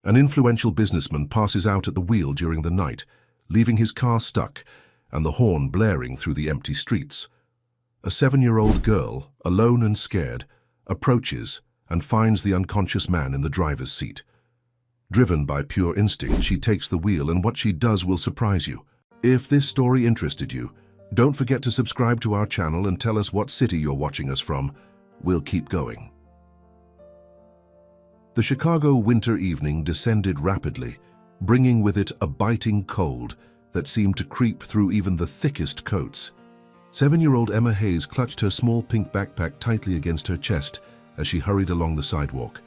An influential businessman passes out at the wheel during the night, leaving his car stuck and the horn blaring through the empty streets. A 7-year-old girl, alone and scared, approaches and finds the unconscious man in the driver's seat. Driven by pure instinct, she takes the wheel, and what she does will surprise you. If this story interested you, don't forget to subscribe to our channel and tell us what city you're watching us from. We'll keep going. The Chicago winter evening descended rapidly, bringing with it a biting cold that seemed to creep through even the thickest coats. 7-year-old Emma Hayes clutched her small pink backpack tightly against her chest as she hurried along the sidewalk.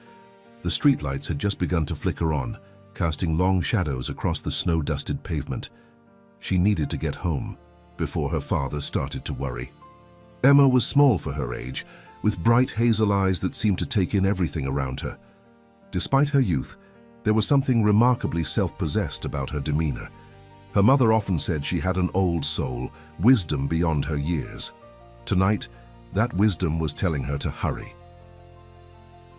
The streetlights had just begun to flicker on, casting long shadows across the snow-dusted pavement. She needed to get home before her father started to worry. Emma was small for her age, with bright hazel eyes that seemed to take in everything around her. Despite her youth, there was something remarkably self-possessed about her demeanor. Her mother often said she had an old soul, wisdom beyond her years. Tonight, that wisdom was telling her to hurry.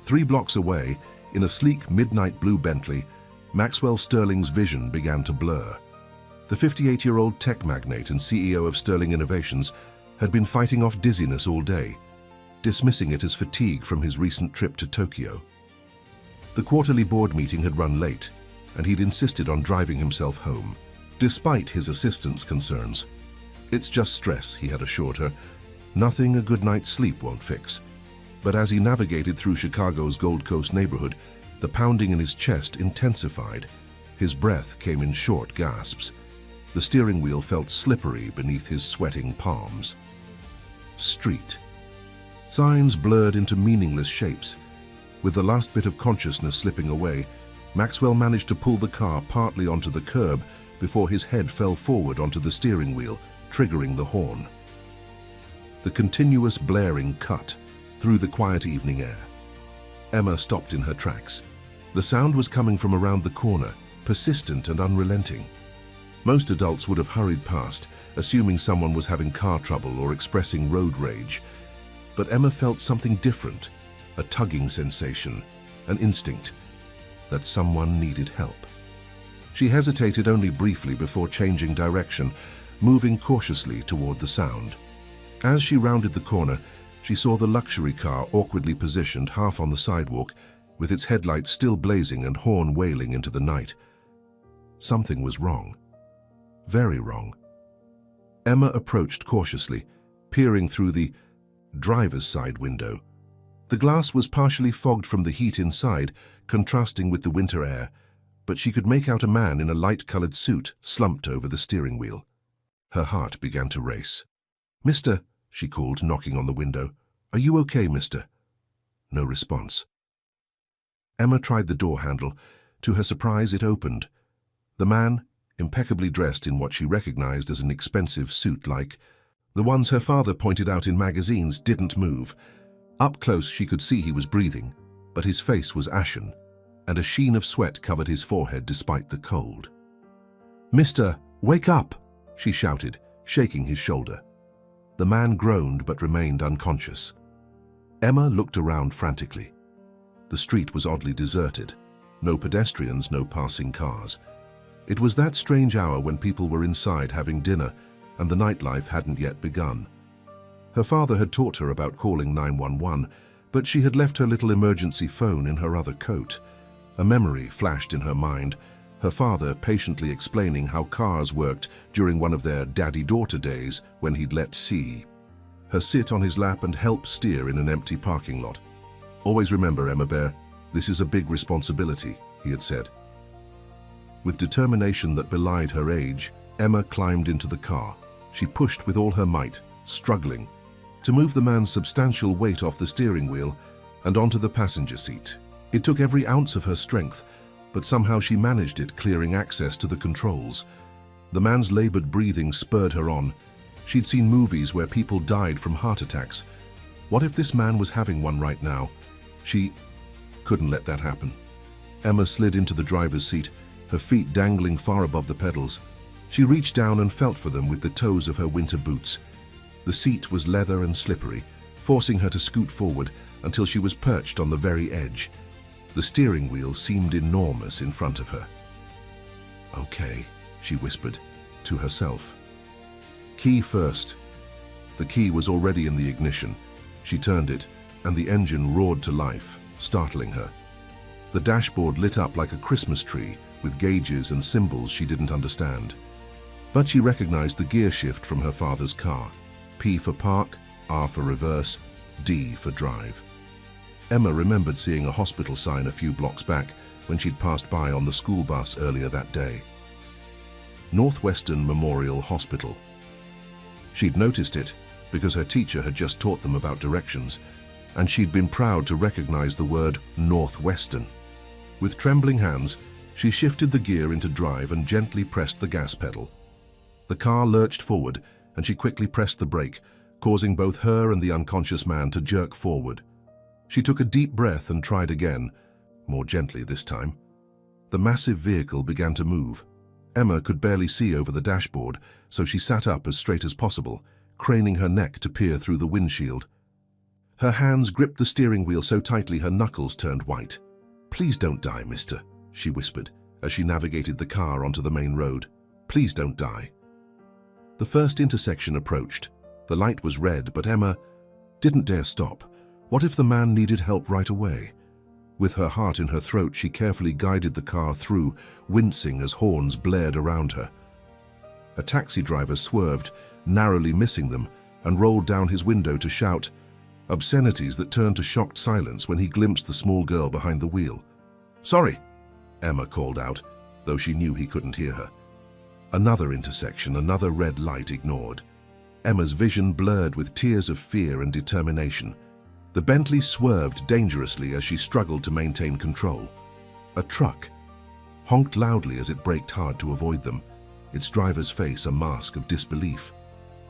3 blocks away, in a sleek midnight blue Bentley, Maxwell Sterling's vision began to blur. The 58-year-old tech magnate and CEO of Sterling Innovations had been fighting off dizziness all day, dismissing it as fatigue from his recent trip to Tokyo. The quarterly board meeting had run late, and he'd insisted on driving himself home, despite his assistant's concerns. "It's just stress," he had assured her. "Nothing a good night's sleep won't fix." But as he navigated through Chicago's Gold Coast neighborhood, the pounding in his chest intensified. His breath came in short gasps. The steering wheel felt slippery beneath his sweating palms. Street. Signs blurred into meaningless shapes. With the last bit of consciousness slipping away, Maxwell managed to pull the car partly onto the curb before his head fell forward onto the steering wheel, triggering the horn. The continuous blaring cut through the quiet evening air. Emma stopped in her tracks. The sound was coming from around the corner, persistent and unrelenting. Most adults would have hurried past, assuming someone was having car trouble or expressing road rage. But Emma felt something different, a tugging sensation, an instinct that someone needed help. She hesitated only briefly before changing direction, moving cautiously toward the sound. As she rounded the corner, she saw the luxury car awkwardly positioned half on the sidewalk, with its headlights still blazing and horn wailing into the night. Something was wrong. Very wrong. Emma approached cautiously, peering through the driver's side window. The glass was partially fogged from the heat inside, contrasting with the winter air, but she could make out a man in a light-colored suit slumped over the steering wheel. Her heart began to race. "Mister," she called, knocking on the window. "Are you okay, mister?" No response. Emma tried the door handle. To her surprise, it opened. The man, impeccably dressed in what she recognized as an expensive suit like the ones her father pointed out in magazines, didn't move. Up close, she could see he was breathing, but his face was ashen, and a sheen of sweat covered his forehead despite the cold. "Mister, wake up!" she shouted, shaking his shoulder. The man groaned but remained unconscious. Emma looked around frantically. The street was oddly deserted. No pedestrians, no passing cars. It was that strange hour when people were inside having dinner and the nightlife hadn't yet begun. Her father had taught her about calling 911, but she had left her little emergency phone in her other coat. A memory flashed in her mind, her father patiently explaining how cars worked during one of their daddy-daughter days when he'd let her sit on his lap and help steer in an empty parking lot. "Always remember, Emma Bear, this is a big responsibility," he had said. With determination that belied her age, Emma climbed into the car. She pushed with all her might, struggling, to move the man's substantial weight off the steering wheel and onto the passenger seat. It took every ounce of her strength, but somehow she managed it, clearing access to the controls. The man's labored breathing spurred her on. She'd seen movies where people died from heart attacks. What if this man was having one right now? She couldn't let that happen. Emma slid into the driver's seat, her feet dangling far above the pedals. She reached down and felt for them with the toes of her winter boots. The seat was leather and slippery, forcing her to scoot forward until she was perched on the very edge. The steering wheel seemed enormous in front of her. "Okay," she whispered, to herself. "Key first." The key was already in the ignition. She turned it, and the engine roared to life, startling her. The dashboard lit up like a Christmas tree, with gauges and symbols she didn't understand. But she recognized the gear shift from her father's car. P for park, R for reverse, D for drive. Emma remembered seeing a hospital sign a few blocks back when she'd passed by on the school bus earlier that day. Northwestern Memorial Hospital. She'd noticed it because her teacher had just taught them about directions, and she'd been proud to recognize the word Northwestern. With trembling hands, she shifted the gear into drive and gently pressed the gas pedal. The car lurched forward, and she quickly pressed the brake, causing both her and the unconscious man to jerk forward. She took a deep breath and tried again, more gently this time. The massive vehicle began to move. Emma could barely see over the dashboard, so she sat up as straight as possible, craning her neck to peer through the windshield. Her hands gripped the steering wheel so tightly her knuckles turned white. "Please don't die, mister," she whispered as she navigated the car onto the main road. "Please don't die." The first intersection approached. The light was red, but Emma didn't dare stop. What if the man needed help right away? With her heart in her throat, she carefully guided the car through, wincing as horns blared around her. A taxi driver swerved, narrowly missing them, and rolled down his window to shout obscenities that turned to shocked silence when he glimpsed the small girl behind the wheel. "Sorry," Emma called out, though she knew he couldn't hear her. Another intersection, another red light ignored. Emma's vision blurred with tears of fear and determination. The Bentley swerved dangerously as she struggled to maintain control. A truck honked loudly as it braked hard to avoid them, its driver's face a mask of disbelief.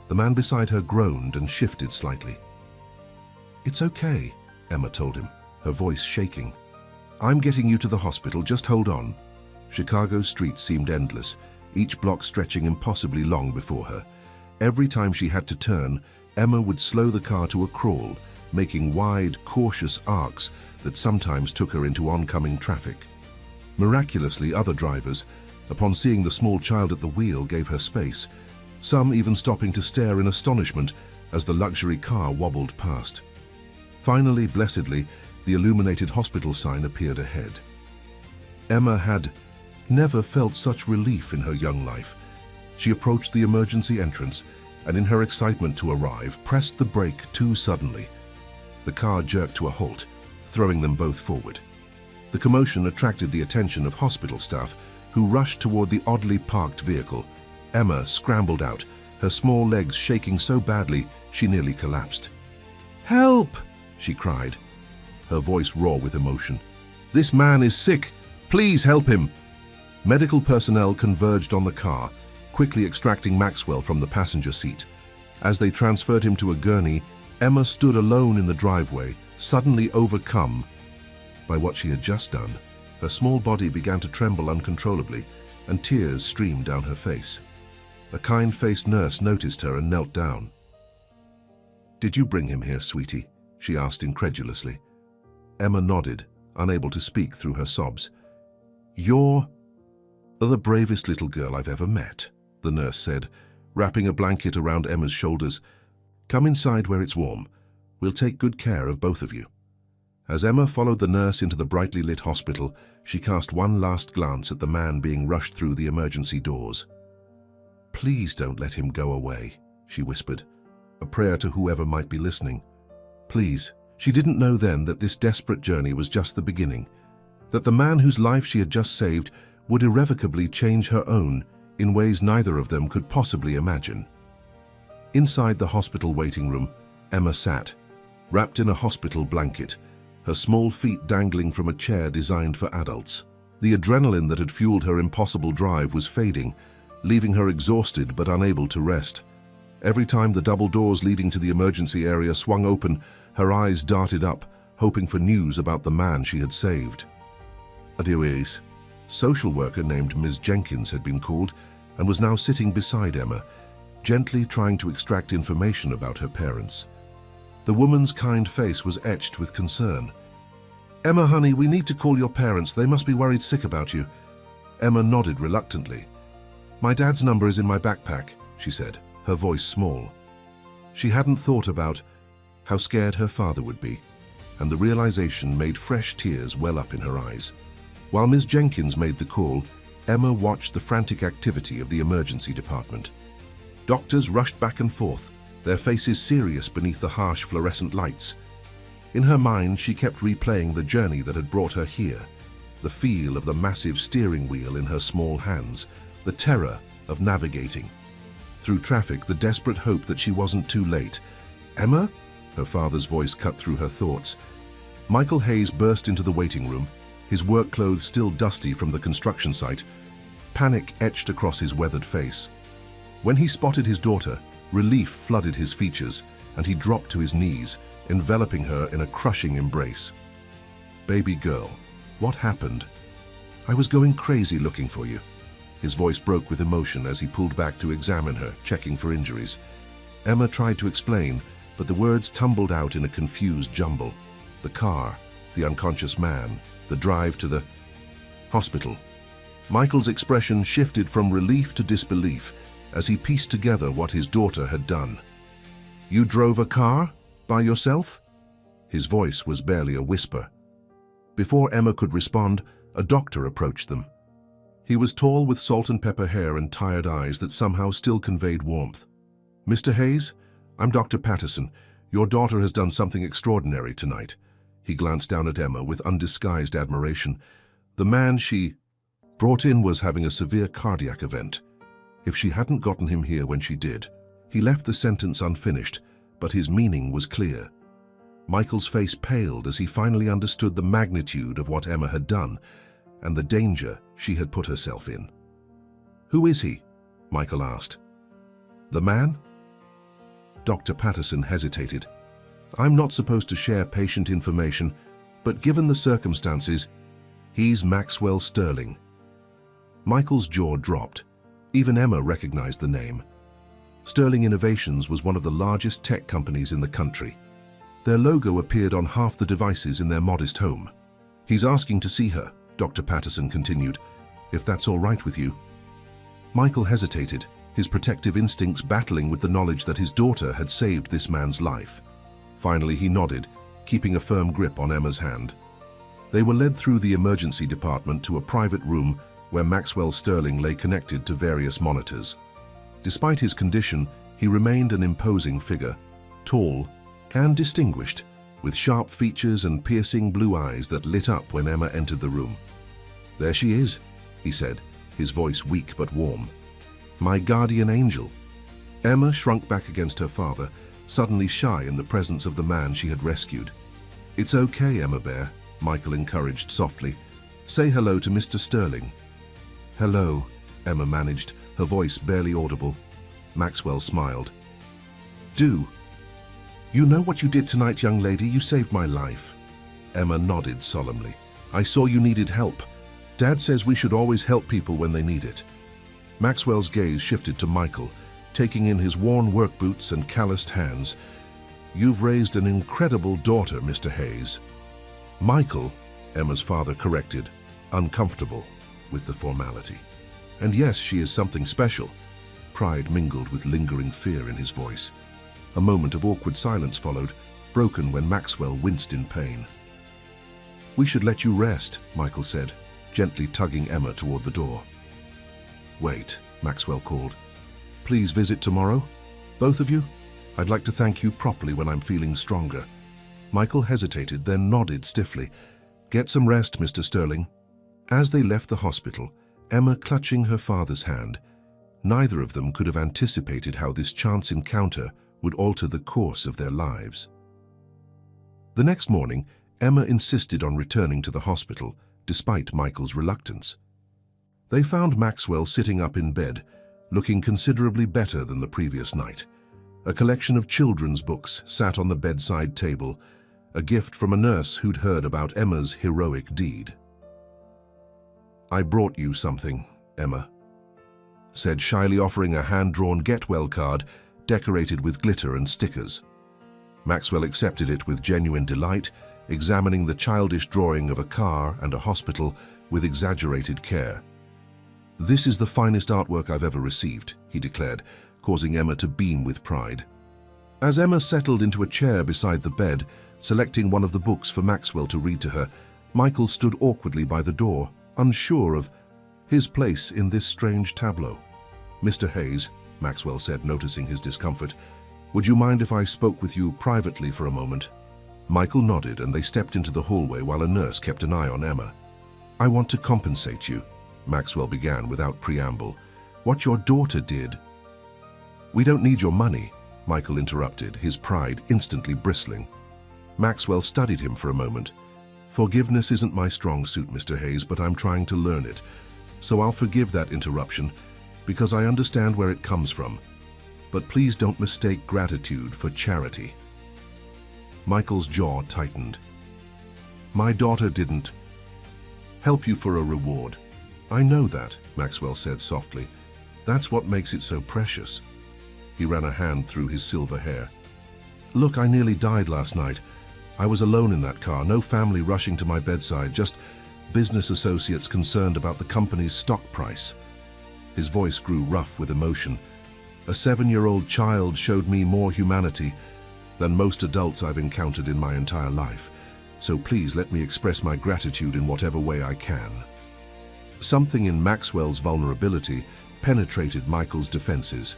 The man beside her groaned and shifted slightly. "It's okay," Emma told him, her voice shaking. "I'm getting you to the hospital, just hold on." Chicago's streets seemed endless, each block stretching impossibly long before her. Every time she had to turn, Emma would slow the car to a crawl, making wide, cautious arcs that sometimes took her into oncoming traffic. Miraculously, other drivers, upon seeing the small child at the wheel, gave her space, some even stopping to stare in astonishment as the luxury car wobbled past. Finally, blessedly, the illuminated hospital sign appeared ahead. Emma had never felt such relief in her young life. She approached the emergency entrance and, in her excitement to arrive, pressed the brake too suddenly. The car jerked to a halt, throwing them both forward. The commotion attracted the attention of hospital staff, who rushed toward the oddly parked vehicle. Emma scrambled out, her small legs shaking so badly she nearly collapsed. "Help!" she cried, her voice raw with emotion. "This man is sick! Please help him!" Medical personnel converged on the car, quickly extracting Maxwell from the passenger seat. As they transferred him to a gurney, Emma stood alone in the driveway, suddenly overcome by what she had just done. Her small body began to tremble uncontrollably, and tears streamed down her face. A kind-faced nurse noticed her and knelt down. "Did you bring him here, sweetie?" she asked incredulously. Emma nodded, unable to speak through her sobs. "You're the bravest little girl I've ever met," the nurse said, wrapping a blanket around Emma's shoulders. "Come inside where it's warm. We'll take good care of both of you." As Emma followed the nurse into the brightly lit hospital, she cast one last glance at the man being rushed through the emergency doors. "Please don't let him go away," she whispered, a prayer to whoever might be listening. Please. She didn't know then that this desperate journey was just the beginning, that the man whose life she had just saved would irrevocably change her own in ways neither of them could possibly imagine. Inside the hospital waiting room, Emma sat, wrapped in a hospital blanket, her small feet dangling from a chair designed for adults. The adrenaline that had fueled her impossible drive was fading, leaving her exhausted but unable to rest. Every time the double doors leading to the emergency area swung open, her eyes darted up, hoping for news about the man she had saved. A social worker named Ms. Jenkins had been called and was now sitting beside Emma, gently trying to extract information about her parents. The woman's kind face was etched with concern. Emma, honey, we need to call your parents. They must be worried sick about you. Emma nodded reluctantly. My dad's number is in my backpack, she said, her voice small. She hadn't thought about how scared her father would be, and the realization made fresh tears well up in her eyes. While Ms. Jenkins made the call, Emma watched the frantic activity of the emergency department. Doctors rushed back and forth, their faces serious beneath the harsh fluorescent lights. In her mind, she kept replaying the journey that had brought her here, the feel of the massive steering wheel in her small hands, the terror of navigating. Through traffic, the desperate hope that she wasn't too late. Emma? Her father's voice cut through her thoughts. Michael Hayes burst into the waiting room, his work clothes still dusty from the construction site. Panic etched across his weathered face. When he spotted his daughter, relief flooded his features, and he dropped to his knees, enveloping her in a crushing embrace. Baby girl, what happened? I was going crazy looking for you. His voice broke with emotion as he pulled back to examine her, checking for injuries. Emma tried to explain, but the words tumbled out in a confused jumble. The car, the unconscious man, the drive to the hospital. Michael's expression shifted from relief to disbelief as he pieced together what his daughter had done. You drove a car? By yourself? His voice was barely a whisper. Before Emma could respond, a doctor approached them. He was tall with salt and pepper hair and tired eyes that somehow still conveyed warmth. Mr. Hayes, I'm Dr. Patterson. Your daughter has done something extraordinary tonight. He glanced down at Emma with undisguised admiration. The man she brought in was having a severe cardiac event. If she hadn't gotten him here when she did. He left the sentence unfinished, but his meaning was clear. Michael's face paled as he finally understood the magnitude of what Emma had done and the danger she had put herself in. Who is he? Michael asked. The man? Dr. Patterson hesitated. I'm not supposed to share patient information, but given the circumstances, he's Maxwell Sterling. Michael's jaw dropped. Even Emma recognized the name. Sterling Innovations was one of the largest tech companies in the country. Their logo appeared on half the devices in their modest home. He's asking to see her, Dr. Patterson continued, if that's all right with you. Michael hesitated, his protective instincts battling with the knowledge that his daughter had saved this man's life. Finally, he nodded, keeping a firm grip on Emma's hand. They were led through the emergency department to a private room where Maxwell Sterling lay connected to various monitors. Despite his condition, he remained an imposing figure, tall and distinguished, with sharp features and piercing blue eyes that lit up when Emma entered the room. There she is, he said, his voice weak but warm. My guardian angel. Emma shrunk back against her father, suddenly shy in the presence of the man she had rescued. It's okay, Emma Bear, Michael encouraged softly. Say hello to Mr. Sterling. Hello, Emma managed, her voice barely audible. Maxwell smiled. Do. You know what you did tonight, young lady? You saved my life. Emma nodded solemnly. I saw you needed help. Dad says we should always help people when they need it. Maxwell's gaze shifted to Michael, taking in his worn work boots and calloused hands. You've raised an incredible daughter, Mr. Hayes. Michael, Emma's father corrected, uncomfortable with the formality. And yes, she is something special. Pride mingled with lingering fear in his voice. A moment of awkward silence followed, broken when Maxwell winced in pain. We should let you rest, Michael said, gently tugging Emma toward the door. Wait, Maxwell called. Please visit tomorrow? Both of you? I'd like to thank you properly when I'm feeling stronger. Michael hesitated, then nodded stiffly. Get some rest, Mr. Sterling. As they left the hospital, Emma clutching her father's hand, neither of them could have anticipated how this chance encounter would alter the course of their lives. The next morning, Emma insisted on returning to the hospital, despite Michael's reluctance. They found Maxwell sitting up in bed, looking considerably better than the previous night. A collection of children's books sat on the bedside table, a gift from a nurse who'd heard about Emma's heroic deed. I brought you something, Emma said, shyly offering a hand-drawn get-well card decorated with glitter and stickers. Maxwell accepted it with genuine delight, examining the childish drawing of a car and a hospital with exaggerated care. "This is the finest artwork I've ever received," he declared, causing Emma to beam with pride. As Emma settled into a chair beside the bed, selecting one of the books for Maxwell to read to her, Michael stood awkwardly by the door, unsure of his place in this strange tableau. "Mr. Hayes," Maxwell said, noticing his discomfort, "would you mind if I spoke with you privately for a moment?" Michael nodded, and they stepped into the hallway while a nurse kept an eye on Emma. "I want to compensate you," Maxwell began without preamble. "What your daughter did—" "We don't need your money," Michael interrupted, his pride instantly bristling. Maxwell studied him for a moment. "Forgiveness isn't my strong suit, Mr. Hayes, but I'm trying to learn it. So I'll forgive that interruption, because I understand where it comes from. But please don't mistake gratitude for charity." Michael's jaw tightened. "My daughter didn't help you for a reward." "I know that," Maxwell said softly. "That's what makes it so precious." He ran a hand through his silver hair. "Look, I nearly died last night. I was alone in that car, no family rushing to my bedside, just business associates concerned about the company's stock price." His voice grew rough with emotion. "A 7-year-old child showed me more humanity than most adults I've encountered in my entire life. So please let me express my gratitude in whatever way I can." Something in Maxwell's vulnerability penetrated Michael's defenses.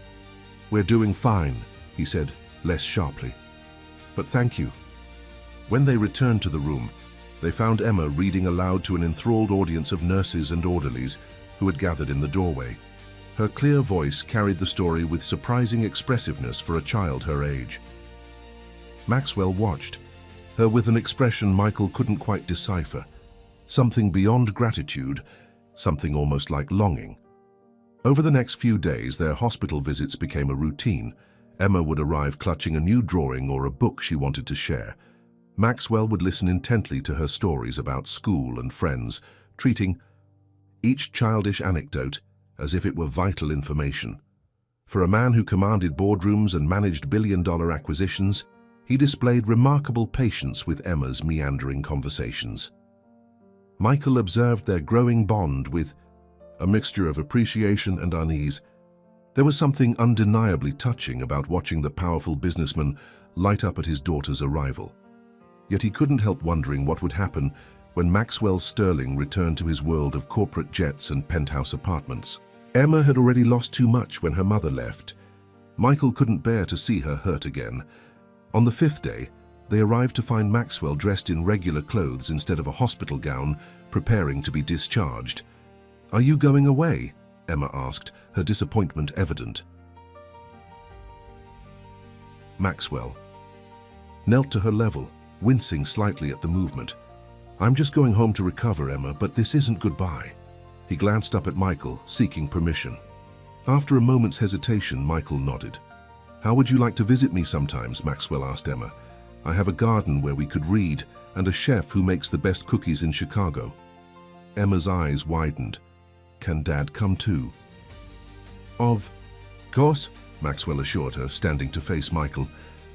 "We're doing fine," he said, less sharply. "But thank you." When they returned to the room, they found Emma reading aloud to an enthralled audience of nurses and orderlies who had gathered in the doorway. Her clear voice carried the story with surprising expressiveness for a child her age. Maxwell watched, her with an expression Michael couldn't quite decipher. Something beyond gratitude, something almost like longing. Over the next few days, their hospital visits became a routine. Emma would arrive clutching a new drawing or a book she wanted to share. Maxwell would listen intently to her stories about school and friends, treating each childish anecdote as if it were vital information. For a man who commanded boardrooms and managed billion-dollar acquisitions, he displayed remarkable patience with Emma's meandering conversations. Michael observed their growing bond with a mixture of appreciation and unease. There was something undeniably touching about watching the powerful businessman light up at his daughter's arrival. Yet he couldn't help wondering what would happen when Maxwell Sterling returned to his world of corporate jets and penthouse apartments. Emma had already lost too much when her mother left. Michael couldn't bear to see her hurt again. On the 5th day, they arrived to find Maxwell dressed in regular clothes instead of a hospital gown, preparing to be discharged. "Are you going away?" Emma asked, her disappointment evident. Maxwell knelt to her level, wincing slightly at the movement. "I'm just going home to recover, Emma, but this isn't goodbye." He glanced up at Michael, seeking permission. After a moment's hesitation, Michael nodded. "How would you like to visit me sometimes?" Maxwell asked Emma. "I have a garden where we could read and a chef who makes the best cookies in Chicago." Emma's eyes widened. "Can Dad come too?" "Of course," Maxwell assured her, standing to face Michael.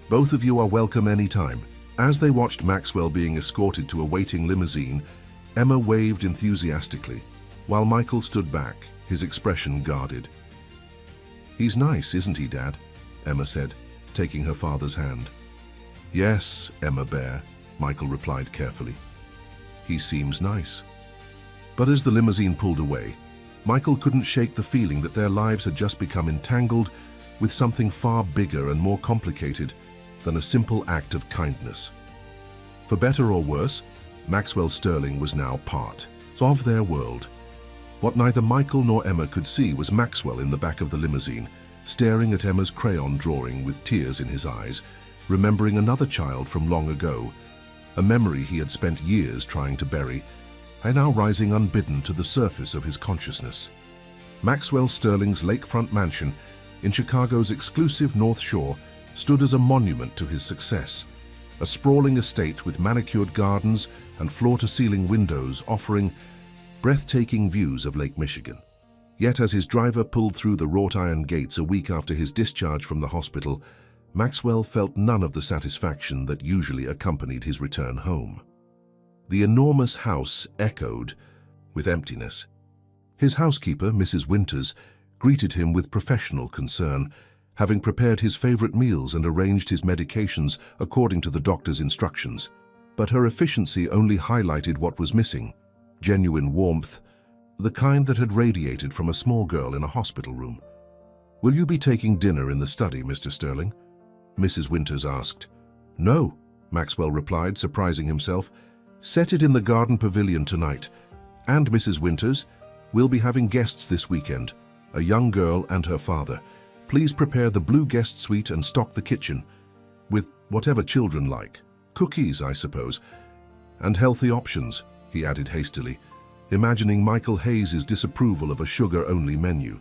"Both of you are welcome anytime." As they watched Maxwell being escorted to a waiting limousine, Emma waved enthusiastically, while Michael stood back, his expression guarded. "He's nice, isn't he, Dad?" Emma said, taking her father's hand. "Yes, Emma Bear," Michael replied carefully. "He seems nice." But as the limousine pulled away, Michael couldn't shake the feeling that their lives had just become entangled with something far bigger and more complicated than a simple act of kindness. For better or worse, Maxwell Sterling was now part of their world. What neither Michael nor Emma could see was Maxwell in the back of the limousine, staring at Emma's crayon drawing with tears in his eyes, remembering another child from long ago, a memory he had spent years trying to bury, and now rising unbidden to the surface of his consciousness. Maxwell Sterling's lakefront mansion in Chicago's exclusive North Shore stood as a monument to his success, a sprawling estate with manicured gardens and floor-to-ceiling windows offering breathtaking views of Lake Michigan. Yet as his driver pulled through the wrought iron gates a week after his discharge from the hospital, Maxwell felt none of the satisfaction that usually accompanied his return home. The enormous house echoed with emptiness. His housekeeper, Mrs. Winters, greeted him with professional concern, having prepared his favorite meals and arranged his medications according to the doctor's instructions. But her efficiency only highlighted what was missing: genuine warmth, the kind that had radiated from a small girl in a hospital room. "Will you be taking dinner in the study, Mr. Sterling?" Mrs. Winters asked. "No," Maxwell replied, surprising himself. "Set it in the garden pavilion tonight. And, Mrs. Winters, we'll be having guests this weekend, a young girl and her father. Please prepare the blue guest suite and stock the kitchen with whatever children like. Cookies, I suppose. And healthy options," he added hastily, imagining Michael Hayes' disapproval of a sugar-only menu.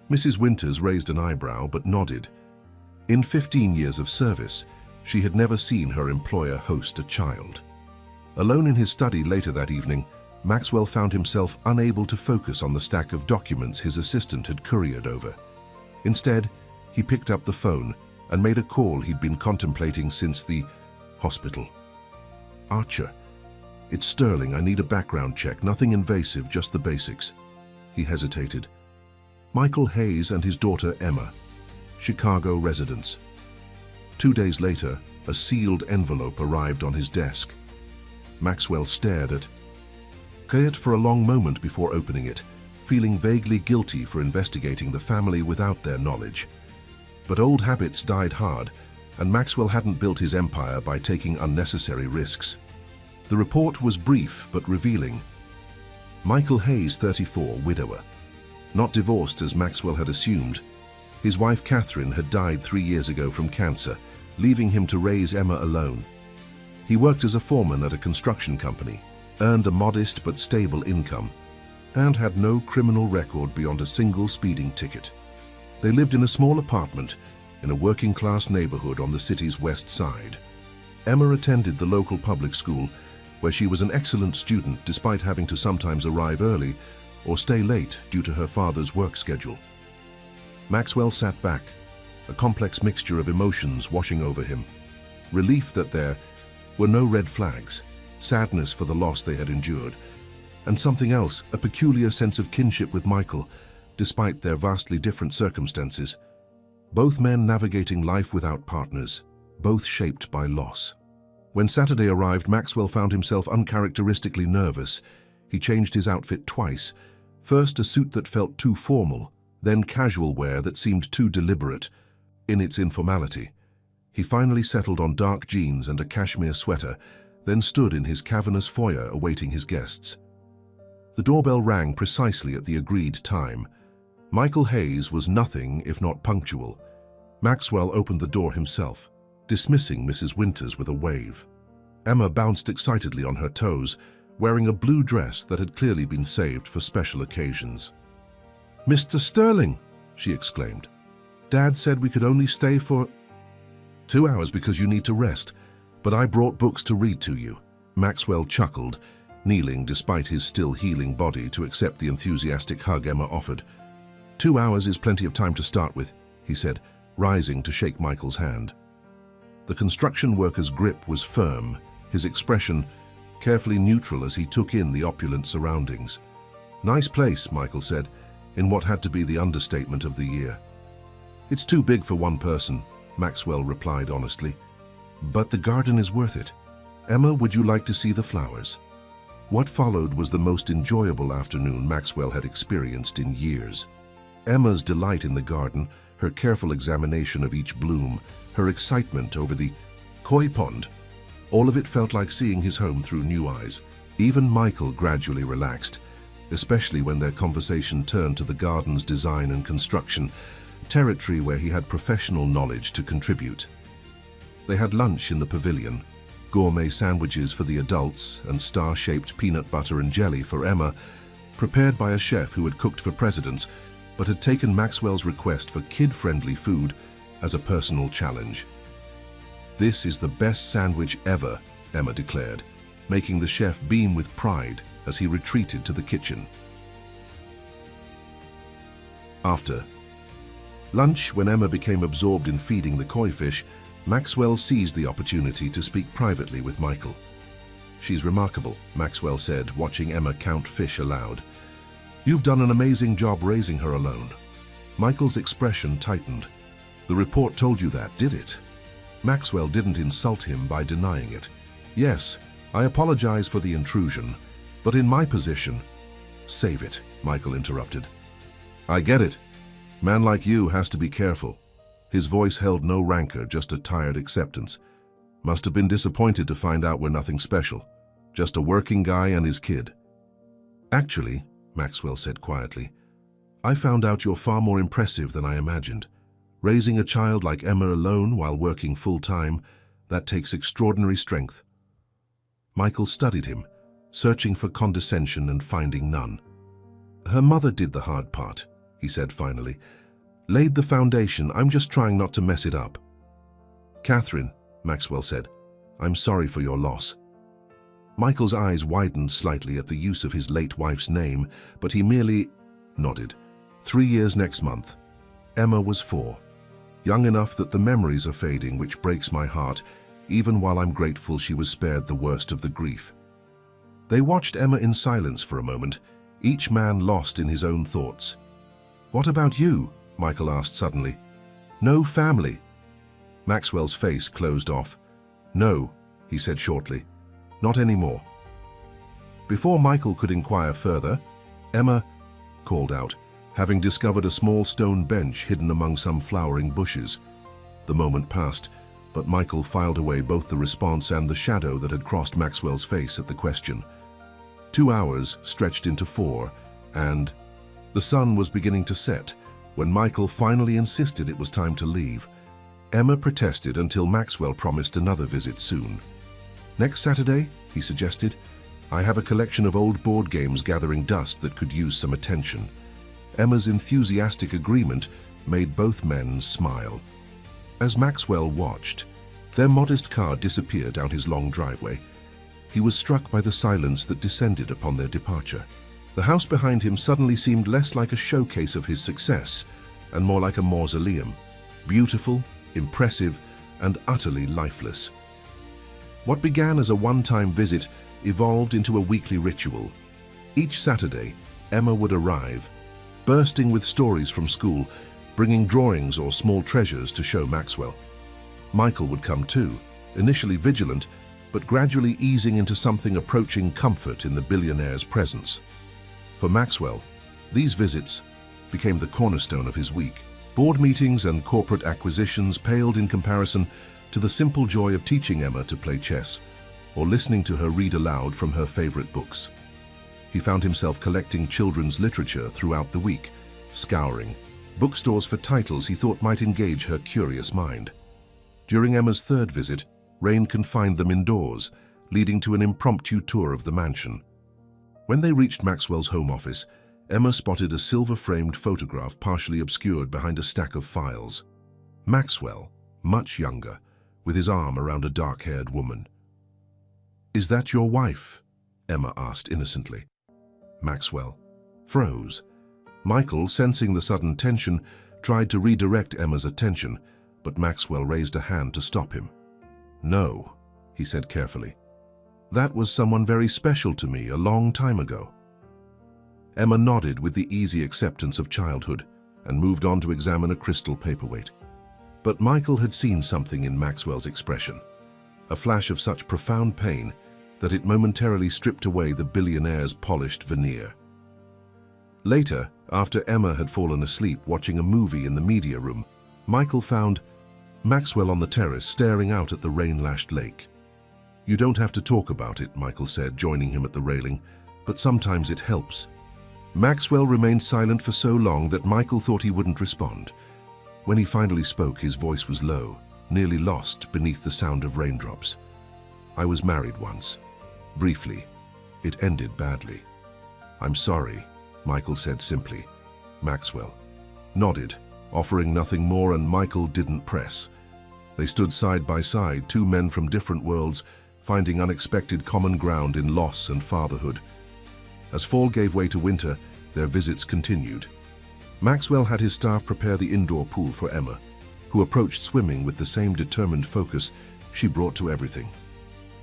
Mrs. Winters raised an eyebrow but nodded. In 15 years of service, she had never seen her employer host a child. Alone in his study later that evening, Maxwell found himself unable to focus on the stack of documents his assistant had couriered over. Instead, he picked up the phone and made a call he'd been contemplating since the hospital. "Archer, it's Sterling. I need a background check. Nothing invasive, just the basics." He hesitated. "Michael Hayes and his daughter Emma, Chicago residents." 2 days later, a sealed envelope arrived on his desk. Maxwell stared at it for a long moment before opening it, feeling vaguely guilty for investigating the family without their knowledge. But old habits died hard, and Maxwell hadn't built his empire by taking unnecessary risks. The report was brief but revealing. Michael Hayes, 34, widower. Not divorced as Maxwell had assumed. His wife Catherine had died 3 years ago from cancer, leaving him to raise Emma alone. He worked as a foreman at a construction company, earned a modest but stable income, and had no criminal record beyond a single speeding ticket. They lived in a small apartment in a working-class neighborhood on the city's west side. Emma attended the local public school, where she was an excellent student despite having to sometimes arrive early or stay late due to her father's work schedule. Maxwell sat back, a complex mixture of emotions washing over him. Relief that there were no red flags, sadness for the loss they had endured, and something else, a peculiar sense of kinship with Michael, despite their vastly different circumstances. Both men navigating life without partners, both shaped by loss. When Saturday arrived, Maxwell found himself uncharacteristically nervous. He changed his outfit twice, first a suit that felt too formal, then casual wear that seemed too deliberate in its informality. He finally settled on dark jeans and a cashmere sweater, then stood in his cavernous foyer awaiting his guests. The doorbell rang precisely at the agreed time. Michael Hayes was nothing if not punctual. Maxwell opened the door himself, dismissing Mrs. Winters with a wave. Emma bounced excitedly on her toes, wearing a blue dress that had clearly been saved for special occasions. "Mr. Sterling!" she exclaimed. "Dad said we could only stay for 2 hours because you need to rest, but I brought books to read to you." Maxwell chuckled, kneeling despite his still healing body to accept the enthusiastic hug Emma offered. "2 hours is plenty of time to start with," he said, rising to shake Michael's hand. The construction worker's grip was firm, his expression carefully neutral as he took in the opulent surroundings. "Nice place," Michael said, in what had to be the understatement of the year. "It's too big for one person," Maxwell replied honestly. "But the garden is worth it. Emma, would you like to see the flowers?" What followed was the most enjoyable afternoon Maxwell had experienced in years. Emma's delight in the garden, her careful examination of each bloom, her excitement over the koi pond, all of it felt like seeing his home through new eyes. Even Michael gradually relaxed, especially when their conversation turned to the garden's design and construction, territory where he had professional knowledge to contribute. They had lunch in the pavilion, gourmet sandwiches for the adults and star-shaped peanut butter and jelly for Emma, prepared by a chef who had cooked for presidents, but had taken Maxwell's request for kid-friendly food as a personal challenge. "This is the best sandwich ever," Emma declared, making the chef beam with pride as he retreated to the kitchen. After Lunch, when Emma became absorbed in feeding the koi fish, Maxwell seized the opportunity to speak privately with Michael. "She's remarkable," Maxwell said, watching Emma count fish aloud. "You've done an amazing job raising her alone." Michael's expression tightened. "The report told you that, did it?" Maxwell didn't insult him by denying it. "Yes, I apologize for the intrusion, but in my position—" "Save it," Michael interrupted. "I get it. Man like you has to be careful." His voice held no rancor, just a tired acceptance. "Must have been disappointed to find out we're nothing special. Just a working guy and his kid." "Actually," Maxwell said quietly, "I found out you're far more impressive than I imagined. Raising a child like Emma alone while working full-time, that takes extraordinary strength." Michael studied him, searching for condescension and finding none. "Her mother did the hard part," he said finally. "Laid the foundation, I'm just trying not to mess it up." "Catherine," Maxwell said, "I'm sorry for your loss." Michael's eyes widened slightly at the use of his late wife's name, but he merely nodded. 3 years next month. Emma was 4. Young enough that the memories are fading, which breaks my heart, even while I'm grateful she was spared the worst of the grief. They watched Emma in silence for a moment, each man lost in his own thoughts. "What about you?" Michael asked suddenly. "No family?" Maxwell's face closed off. "No," he said shortly. "Not anymore." Before Michael could inquire further, Emma called out, having discovered a small stone bench hidden among some flowering bushes. The moment passed, but Michael filed away both the response and the shadow that had crossed Maxwell's face at the question. 2 hours stretched into 4, and the sun was beginning to set when Michael finally insisted it was time to leave. Emma protested until Maxwell promised another visit soon. "Next Saturday," he suggested. "I have a collection of old board games gathering dust that could use some attention." Emma's enthusiastic agreement made both men smile. As Maxwell watched, their modest car disappear down his long driveway. He was struck by the silence that descended upon their departure. The house behind him suddenly seemed less like a showcase of his success and more like a mausoleum, beautiful, impressive, and utterly lifeless. What began as a one-time visit evolved into a weekly ritual. Each Saturday, Emma would arrive, bursting with stories from school, bringing drawings or small treasures to show Maxwell. Michael would come too, initially vigilant, but gradually easing into something approaching comfort in the billionaire's presence. For Maxwell, these visits became the cornerstone of his week. Board meetings and corporate acquisitions paled in comparison to the simple joy of teaching Emma to play chess or listening to her read aloud from her favorite books. He found himself collecting children's literature throughout the week, scouring bookstores for titles he thought might engage her curious mind. During Emma's third visit, rain confined them indoors, leading to an impromptu tour of the mansion. When they reached Maxwell's home office, Emma spotted a silver-framed photograph partially obscured behind a stack of files. Maxwell, much younger, with his arm around a dark-haired woman. "Is that your wife?" Emma asked innocently. Maxwell froze. Michael, sensing the sudden tension, tried to redirect Emma's attention, but Maxwell raised a hand to stop him. "No," he said carefully. "That was someone very special to me a long time ago." Emma nodded with the easy acceptance of childhood and moved on to examine a crystal paperweight. But Michael had seen something in Maxwell's expression, a flash of such profound pain that it momentarily stripped away the billionaire's polished veneer. Later, after Emma had fallen asleep watching a movie in the media room, Michael found Maxwell on the terrace staring out at the rain-lashed lake. "You don't have to talk about it," Michael said, joining him at the railing, "but sometimes it helps." Maxwell remained silent for so long that Michael thought he wouldn't respond. When he finally spoke, his voice was low, nearly lost beneath the sound of raindrops. "I was married once. Briefly. It ended badly." "I'm sorry," Michael said simply. Maxwell nodded, offering nothing more, and Michael didn't press. They stood side by side, two men from different worlds, finding unexpected common ground in loss and fatherhood. As fall gave way to winter, their visits continued. Maxwell had his staff prepare the indoor pool for Emma, who approached swimming with the same determined focus she brought to everything.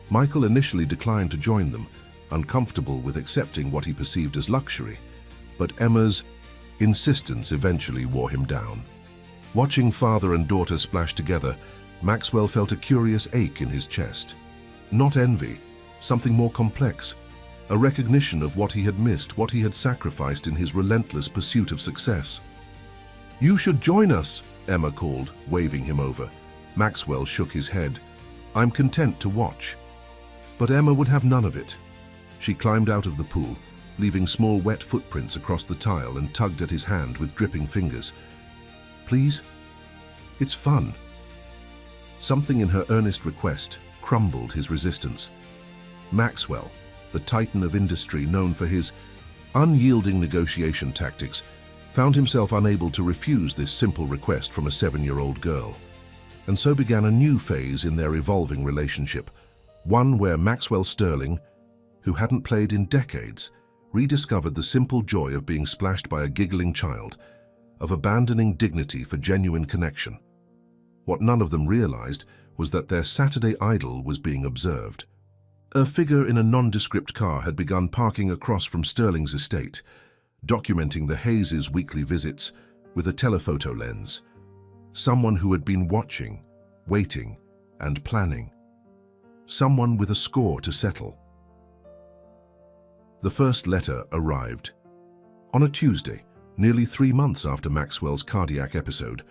Michael initially declined to join them, uncomfortable with accepting what he perceived as luxury, but Emma's insistence eventually wore him down. Watching father and daughter splash together, Maxwell felt a curious ache in his chest. Not envy, something more complex, a recognition of what he had missed, what he had sacrificed in his relentless pursuit of success. "You should join us," Emma called, waving him over. Maxwell shook his head. "I'm content to watch." But Emma would have none of it. She climbed out of the pool, leaving small wet footprints across the tile, and tugged at his hand with dripping fingers. "Please? It's fun." Something in her earnest request crumbled his resistance. Maxwell, the titan of industry known for his unyielding negotiation tactics, found himself unable to refuse this simple request from a 7-year-old girl. And so began a new phase in their evolving relationship, one where Maxwell Sterling, who hadn't played in decades, rediscovered the simple joy of being splashed by a giggling child, of abandoning dignity for genuine connection. What none of them realized was that their Saturday idyll was being observed. A figure in a nondescript car had begun parking across from Sterling's estate, documenting the Hayes' weekly visits with a telephoto lens. Someone who had been watching, waiting, and planning. Someone with a score to settle. The first letter arrived. On a Tuesday, nearly 3 months after Maxwell's cardiac episode.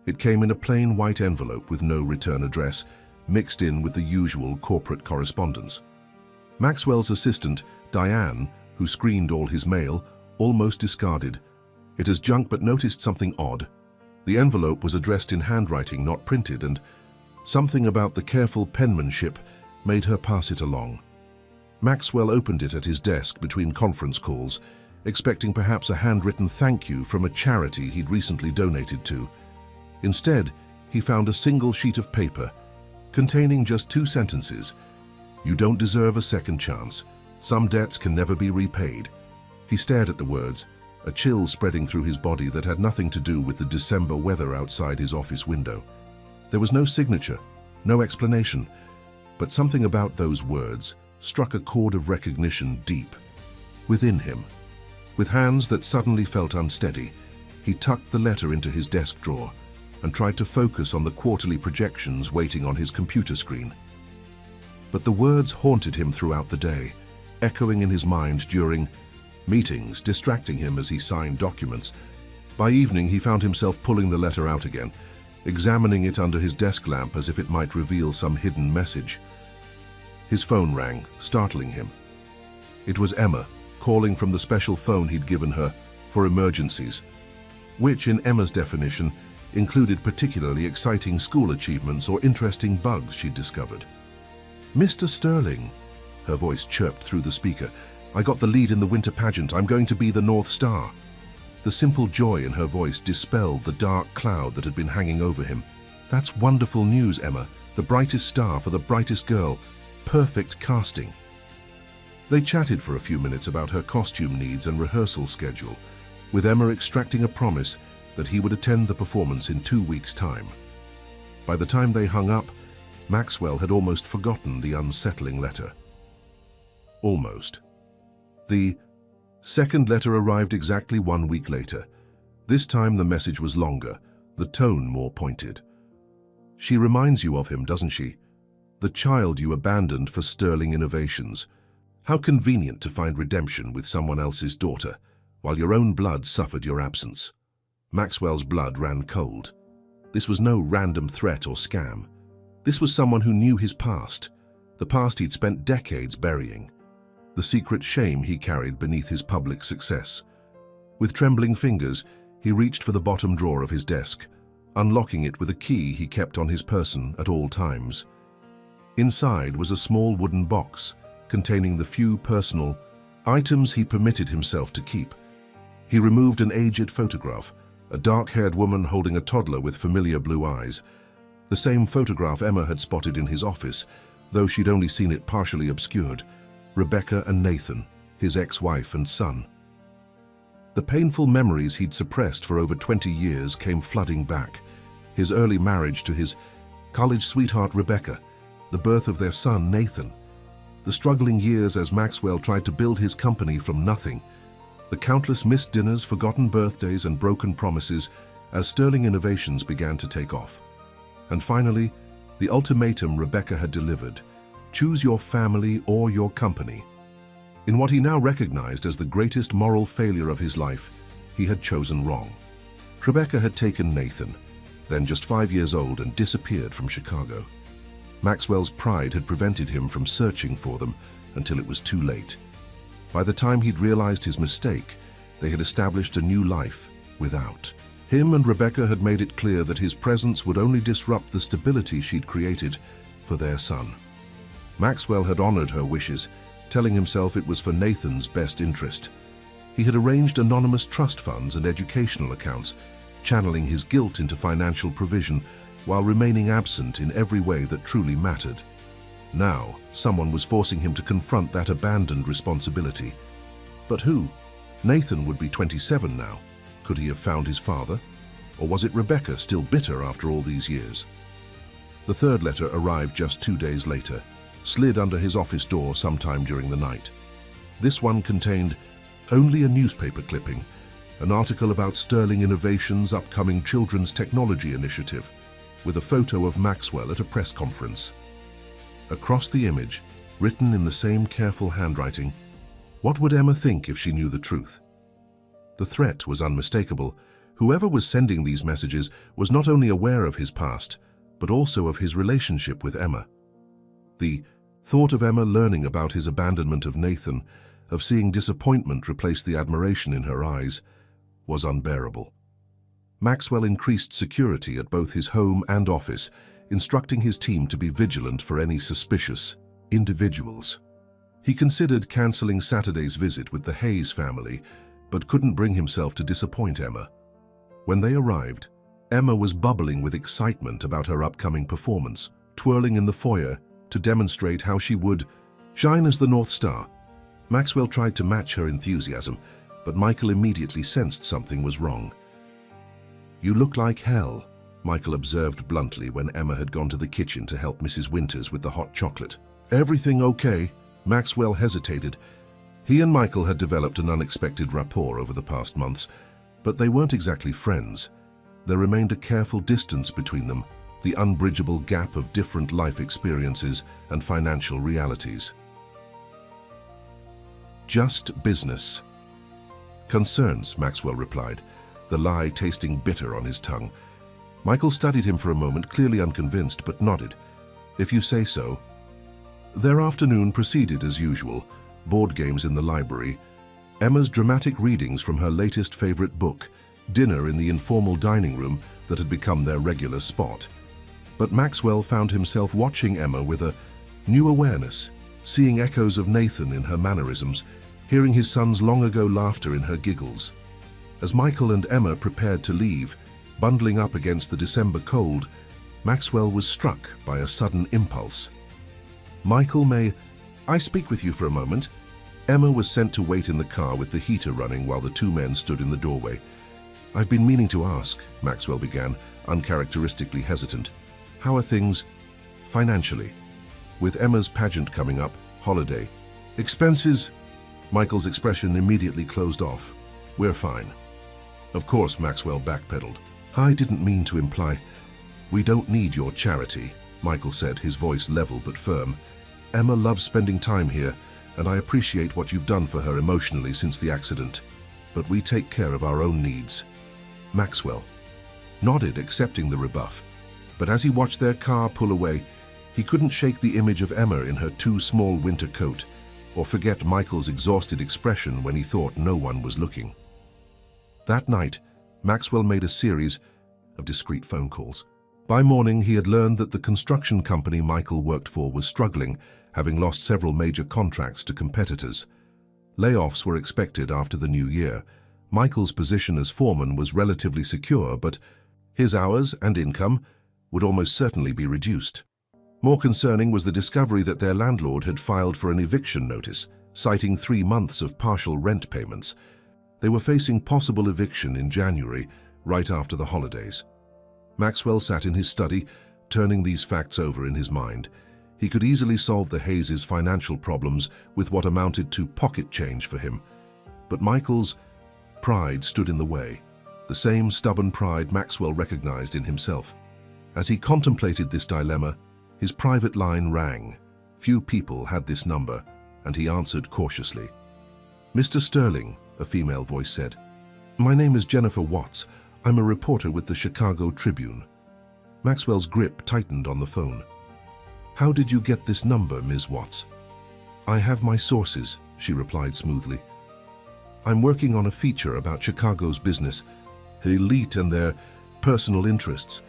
It came in a plain white envelope with no return address, mixed in with the usual corporate correspondence. Maxwell's assistant, Diane, who screened all his mail, almost discarded it as junk, but noticed something odd. The envelope was addressed in handwriting not printed, and something about the careful penmanship made her pass it along. Maxwell opened it at his desk between conference calls, expecting perhaps a handwritten thank you from a charity he'd recently donated to. Instead, he found a single sheet of paper containing just 2 sentences. "You don't deserve a second chance. Some debts can never be repaid." He stared at the words, a chill spreading through his body that had nothing to do with the December weather outside his office window. There was no signature, no explanation, but something about those words struck a chord of recognition deep within him. With hands that suddenly felt unsteady, he tucked the letter into his desk drawer and tried to focus on the quarterly projections waiting on his computer screen. But the words haunted him throughout the day, echoing in his mind during meetings, distracting him as he signed documents. By evening, he found himself pulling the letter out again, examining it under his desk lamp as if it might reveal some hidden message. His phone rang, startling him. It was Emma, calling from the special phone he'd given her for emergencies, which, in Emma's definition, included particularly exciting school achievements or interesting bugs she'd discovered. "Mr. Sterling," her voice chirped through the speaker, "I got the lead in the winter pageant. I'm going to be the North Star." The simple joy in her voice dispelled the dark cloud that had been hanging over him. "That's wonderful news, Emma. The brightest star for the brightest girl. Perfect casting." They chatted for a few minutes about her costume needs and rehearsal schedule, with Emma extracting a promise that he would attend the performance in 2 weeks' time. By the time they hung up, Maxwell had almost forgotten the unsettling letter. Almost. The second letter arrived exactly 1 week later. This time the message was longer, the tone more pointed. "She reminds you of him, doesn't she? The child you abandoned for Sterling Innovations. How convenient to find redemption with someone else's daughter, while your own blood suffered your absence." Maxwell's blood ran cold. This was no random threat or scam. This was someone who knew his past, the past he'd spent decades burying, the secret shame he carried beneath his public success. With trembling fingers, he reached for the bottom drawer of his desk, unlocking it with a key he kept on his person at all times. Inside was a small wooden box containing the few personal items he permitted himself to keep. He removed an aged photograph, a dark-haired woman holding a toddler with familiar blue eyes. The same photograph Emma had spotted in his office, though she'd only seen it partially obscured. Rebecca and Nathan, his ex-wife and son. The painful memories he'd suppressed for over 20 years came flooding back. His early marriage to his college sweetheart Rebecca, the birth of their son Nathan, the struggling years as Maxwell tried to build his company from nothing, the countless missed dinners, forgotten birthdays, and broken promises as Sterling Innovations began to take off. And finally, the ultimatum Rebecca had delivered: choose your family or your company. In what he now recognized as the greatest moral failure of his life, he had chosen wrong. Rebecca had taken Nathan, then just 5 years old, and disappeared from Chicago. Maxwell's pride had prevented him from searching for them until it was too late. By the time he'd realized his mistake, they had established a new life without. Him and Rebecca had made it clear that his presence would only disrupt the stability she'd created for their son. Maxwell had honored her wishes, telling himself it was for Nathan's best interest. He had arranged anonymous trust funds and educational accounts, channeling his guilt into financial provision while remaining absent in every way that truly mattered. Now, someone was forcing him to confront that abandoned responsibility. But who? Nathan would be 27 now. Could he have found his father? Or was it Rebecca, still bitter after all these years? The third letter arrived just 2 days later, slid under his office door sometime during the night. This one contained only a newspaper clipping, an article about Sterling Innovations' upcoming children's technology initiative, with a photo of Maxwell at a press conference. Across the image, written in the same careful handwriting, what would Emma think if she knew the truth? The threat was unmistakable. Whoever was sending these messages was not only aware of his past, but also of his relationship with Emma. The thought of Emma learning about his abandonment of Nathan, of seeing disappointment replace the admiration in her eyes, was unbearable. Maxwell increased security at both his home and office, instructing his team to be vigilant for any suspicious individuals. He considered canceling Saturday's visit with the Hayes family, but couldn't bring himself to disappoint Emma. When they arrived, Emma was bubbling with excitement about her upcoming performance, twirling in the foyer to demonstrate how she would shine as the North Star. Maxwell tried to match her enthusiasm, but Michael immediately sensed something was wrong. "You look like hell," Michael observed bluntly when Emma had gone to the kitchen to help Mrs. Winters with the hot chocolate. "Everything okay?" Maxwell hesitated. He and Michael had developed an unexpected rapport over the past months, but they weren't exactly friends. There remained a careful distance between them, the unbridgeable gap of different life experiences and financial realities. "Just business." "Concerns," Maxwell replied, the lie tasting bitter on his tongue. Michael studied him for a moment, clearly unconvinced, but nodded. "If you say so." Their afternoon proceeded as usual, board games in the library, Emma's dramatic readings from her latest favorite book, dinner in the informal dining room that had become their regular spot. But Maxwell found himself watching Emma with a new awareness, seeing echoes of Nathan in her mannerisms, hearing his son's long-ago laughter in her giggles. As Michael and Emma prepared to leave, bundling up against the December cold, Maxwell was struck by a sudden impulse. "Michael, may I speak with you for a moment?" Emma was sent to wait in the car with the heater running while the two men stood in the doorway. "I've been meaning to ask," Maxwell began, uncharacteristically hesitant. "How are things financially? With Emma's pageant coming up, holiday, expenses?" Michael's expression immediately closed off. "We're fine." Of course, Maxwell backpedaled. "I didn't mean to imply. We don't need your charity," Michael said, his voice level but firm. "Emma loves spending time here, and I appreciate what you've done for her emotionally since the accident. But we take care of our own needs." Maxwell nodded, accepting the rebuff. But as he watched their car pull away, he couldn't shake the image of Emma in her too small winter coat, or forget Michael's exhausted expression when he thought no one was looking. That night, Maxwell made a series of discreet phone calls. By morning, he had learned that the construction company Michael worked for was struggling, having lost several major contracts to competitors. Layoffs were expected after the new year. Michael's position as foreman was relatively secure, but his hours and income would almost certainly be reduced. More concerning was the discovery that their landlord had filed for an eviction notice, citing 3 months of partial rent payments. They were facing possible eviction in January, right after the holidays. Maxwell sat in his study, turning these facts over in his mind. He could easily solve the Hayes' financial problems with what amounted to pocket change for him. But Michael's pride stood in the way, the same stubborn pride Maxwell recognized in himself. As he contemplated this dilemma, his private line rang. Few people had this number, and he answered cautiously. "Mr. Sterling," a female voice said. "My name is Jennifer Watts. I'm a reporter with the Chicago Tribune." Maxwell's grip tightened on the phone. "How did you get this number, Ms. Watts?" "I have my sources," she replied smoothly. "I'm working on a feature about Chicago's business, the elite and their personal interests.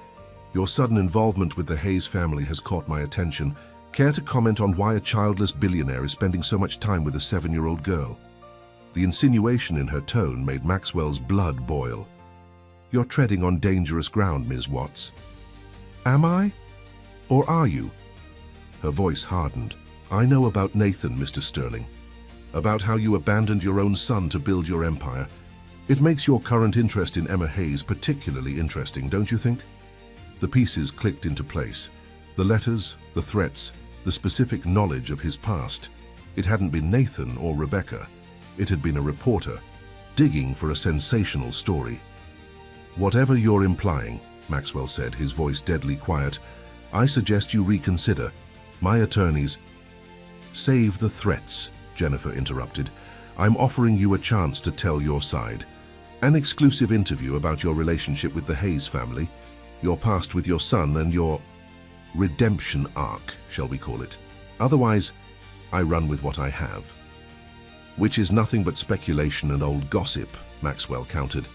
Your sudden involvement with the Hayes family has caught my attention. Care to comment on why a childless billionaire is spending so much time with a 7-year-old girl?" The insinuation in her tone made Maxwell's blood boil. "You're treading on dangerous ground, Ms. Watts." "Am I? Or are you?" Her voice hardened. "I know about Nathan, Mr. Sterling. About how you abandoned your own son to build your empire. It makes your current interest in Emma Hayes particularly interesting, don't you think?" The pieces clicked into place. The letters, the threats, the specific knowledge of his past. It hadn't been Nathan or Rebecca. It had been a reporter, digging for a sensational story. "Whatever you're implying," Maxwell said, his voice deadly quiet, "I suggest you reconsider. My attorneys—" "Save the threats," Jennifer interrupted. "I'm offering you a chance to tell your side. An exclusive interview about your relationship with the Hayes family, your past with your son, and your redemption arc, shall we call it. Otherwise, I run with what I have." "Which is nothing but speculation and old gossip," Maxwell countered.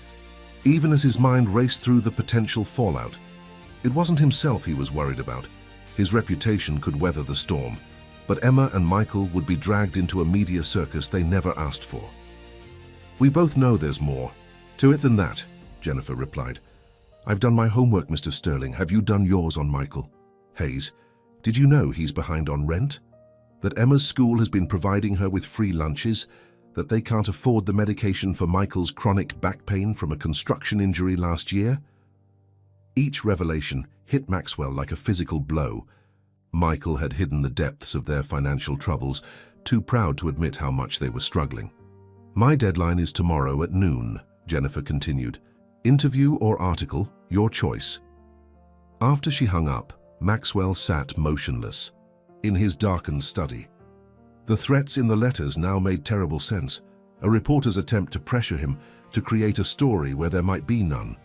Even as his mind raced through the potential fallout, it wasn't himself he was worried about. His reputation could weather the storm, but Emma and Michael would be dragged into a media circus they never asked for. "We both know there's more to it than that," Jennifer replied. "I've done my homework, Mr. Sterling. Have you done yours on Michael Hayes? Did you know he's behind on rent? That Emma's school has been providing her with free lunches? That they can't afford the medication for Michael's chronic back pain from a construction injury last year?" Each revelation hit Maxwell like a physical blow. Michael had hidden the depths of their financial troubles, too proud to admit how much they were struggling. "My deadline is tomorrow at noon," Jennifer continued. "Interview or article, your choice." After she hung up, Maxwell sat motionless, in his darkened study. The threats in the letters now made terrible sense, a reporter's attempt to pressure him to create a story where there might be none.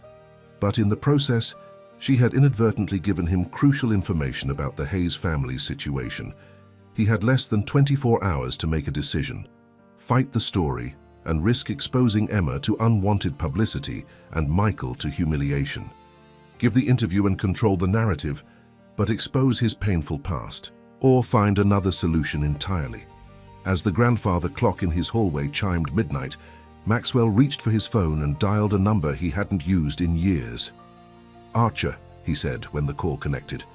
But in the process, she had inadvertently given him crucial information about the Hayes family's situation. He had less than 24 hours to make a decision: fight the story and risk exposing Emma to unwanted publicity and Michael to humiliation. Give the interview and control the narrative, but expose his painful past, or find another solution entirely. As the grandfather clock in his hallway chimed midnight, Maxwell reached for his phone and dialed a number he hadn't used in years. "Archer," he said when the call connected.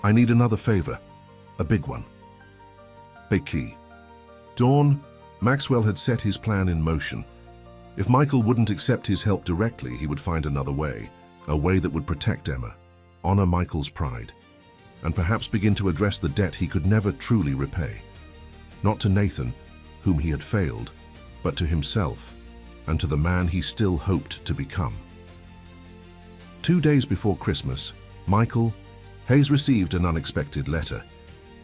"I need another favor. A big one." "Big key." Dawn, Maxwell had set his plan in motion. If Michael wouldn't accept his help directly, he would find another way, a way that would protect Emma, honor Michael's pride, and perhaps begin to address the debt he could never truly repay. Not to Nathan, whom he had failed, but to himself, and to the man he still hoped to become. 2 days before Christmas, Michael Hayes received an unexpected letter.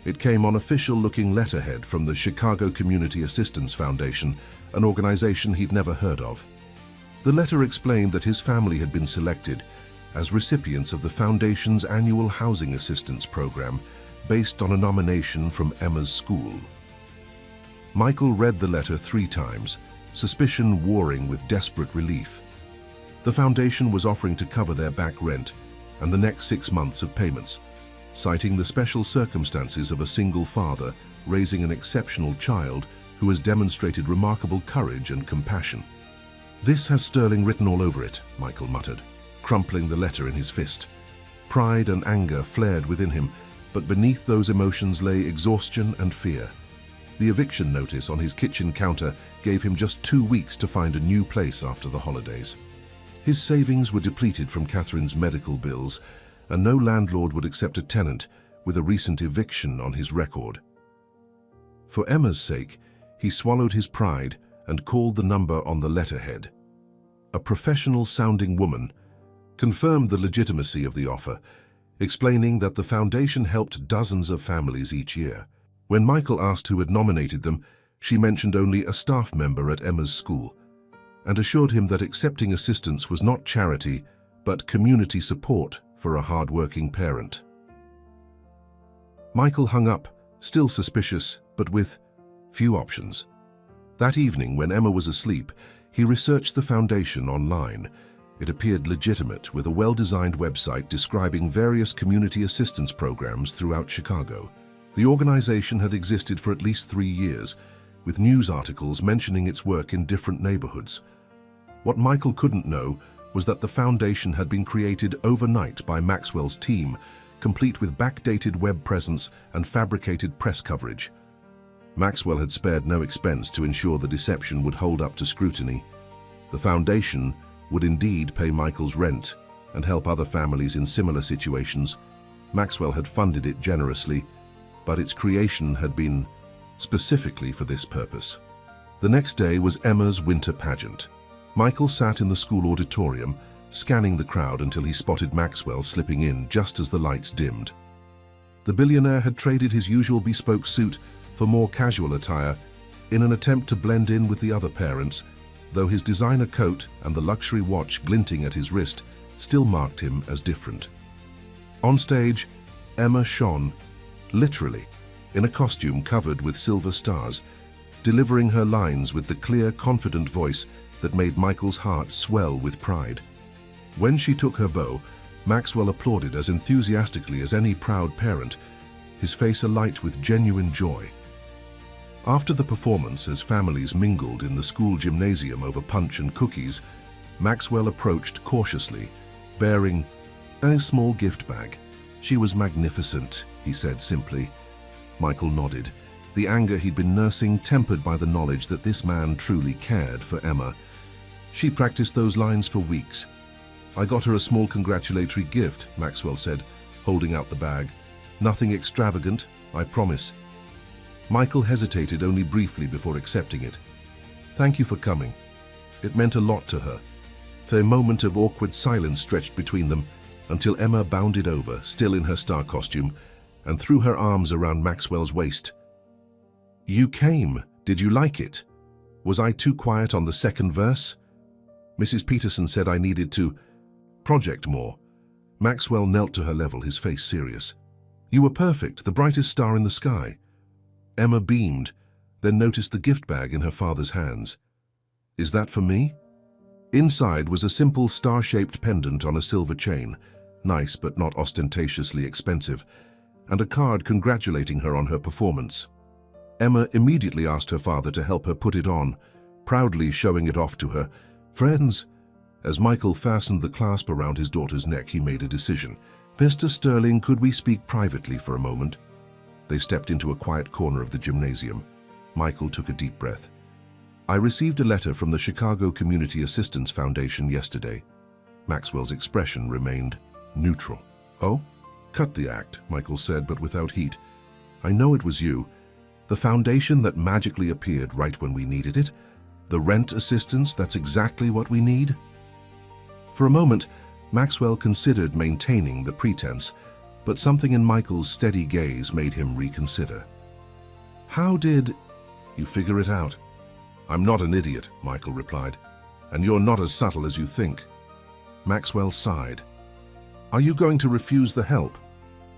It came on official-looking letterhead from the Chicago Community Assistance Foundation, an organization he'd never heard of. The letter explained that his family had been selected as recipients of the foundation's annual housing assistance program based on a nomination from Emma's school. Michael read the letter 3 times, suspicion warring with desperate relief. The foundation was offering to cover their back rent and the next 6 months of payments, citing the special circumstances of a single father raising an exceptional child who has demonstrated remarkable courage and compassion. "This has Sterling written all over it," Michael muttered, crumpling the letter in his fist. Pride and anger flared within him, but beneath those emotions lay exhaustion and fear. The eviction notice on his kitchen counter gave him just 2 weeks to find a new place after the holidays. His savings were depleted from Catherine's medical bills, and no landlord would accept a tenant with a recent eviction on his record. For Emma's sake, he swallowed his pride and called the number on the letterhead. A professional-sounding woman confirmed the legitimacy of the offer, explaining that the foundation helped dozens of families each year. When Michael asked who had nominated them, she mentioned only a staff member at Emma's school, and assured him that accepting assistance was not charity, but community support for a hard-working parent. Michael hung up, still suspicious, but with few options. That evening, when Emma was asleep, he researched the foundation online. It appeared legitimate, with a well-designed website describing various community assistance programs throughout Chicago. The organization had existed for at least 3 years, with news articles mentioning its work in different neighborhoods. What Michael couldn't know was that the foundation had been created overnight by Maxwell's team, complete with backdated web presence and fabricated press coverage. Maxwell had spared no expense to ensure the deception would hold up to scrutiny. The foundation would indeed pay Michael's rent and help other families in similar situations. Maxwell had funded it generously, but its creation had been specifically for this purpose. The next day was Emma's winter pageant. Michael sat in the school auditorium, scanning the crowd until he spotted Maxwell slipping in just as the lights dimmed. The billionaire had traded his usual bespoke suit for more casual attire in an attempt to blend in with the other parents, though his designer coat and the luxury watch glinting at his wrist still marked him as different. On stage, Emma shone, literally, in a costume covered with silver stars, delivering her lines with the clear, confident voice that made Michael's heart swell with pride. When she took her bow, Maxwell applauded as enthusiastically as any proud parent, his face alight with genuine joy. After the performance, as families mingled in the school gymnasium over punch and cookies, Maxwell approached cautiously, bearing a small gift bag. "She was magnificent," he said simply. Michael nodded, the anger he'd been nursing tempered by the knowledge that this man truly cared for Emma. "She practiced those lines for weeks. I got her a small congratulatory gift," Maxwell said, holding out the bag. "Nothing extravagant, I promise." Michael hesitated only briefly before accepting it. "Thank you for coming." It meant a lot to her. For a moment of awkward silence stretched between them, until Emma bounded over, still in her star costume, and threw her arms around Maxwell's waist. "You came. Did you like it? Was I too quiet on the second verse?" "Mrs. Peterson said I needed to project more." Maxwell knelt to her level, his face serious. "You were perfect, the brightest star in the sky." Emma beamed, then noticed the gift bag in her father's hands. "Is that for me?" Inside was a simple star-shaped pendant on a silver chain, nice but not ostentatiously expensive, and a card congratulating her on her performance. Emma immediately asked her father to help her put it on, proudly showing it off to her friends. As Michael fastened the clasp around his daughter's neck, he made a decision. "Mr. Sterling, could we speak privately for a moment?" They stepped into a quiet corner of the gymnasium. Michael took a deep breath. "I received a letter from the Chicago Community Assistance Foundation yesterday." Maxwell's expression remained neutral. "Oh?" "Cut the act," Michael said, but without heat. "I know it was you. The foundation that magically appeared right when we needed it. The rent assistance, that's exactly what we need." For a moment, Maxwell considered maintaining the pretense, but something in Michael's steady gaze made him reconsider. "How did you figure it out?" "I'm not an idiot," Michael replied, "and you're not as subtle as you think." Maxwell sighed. "Are you going to refuse the help?"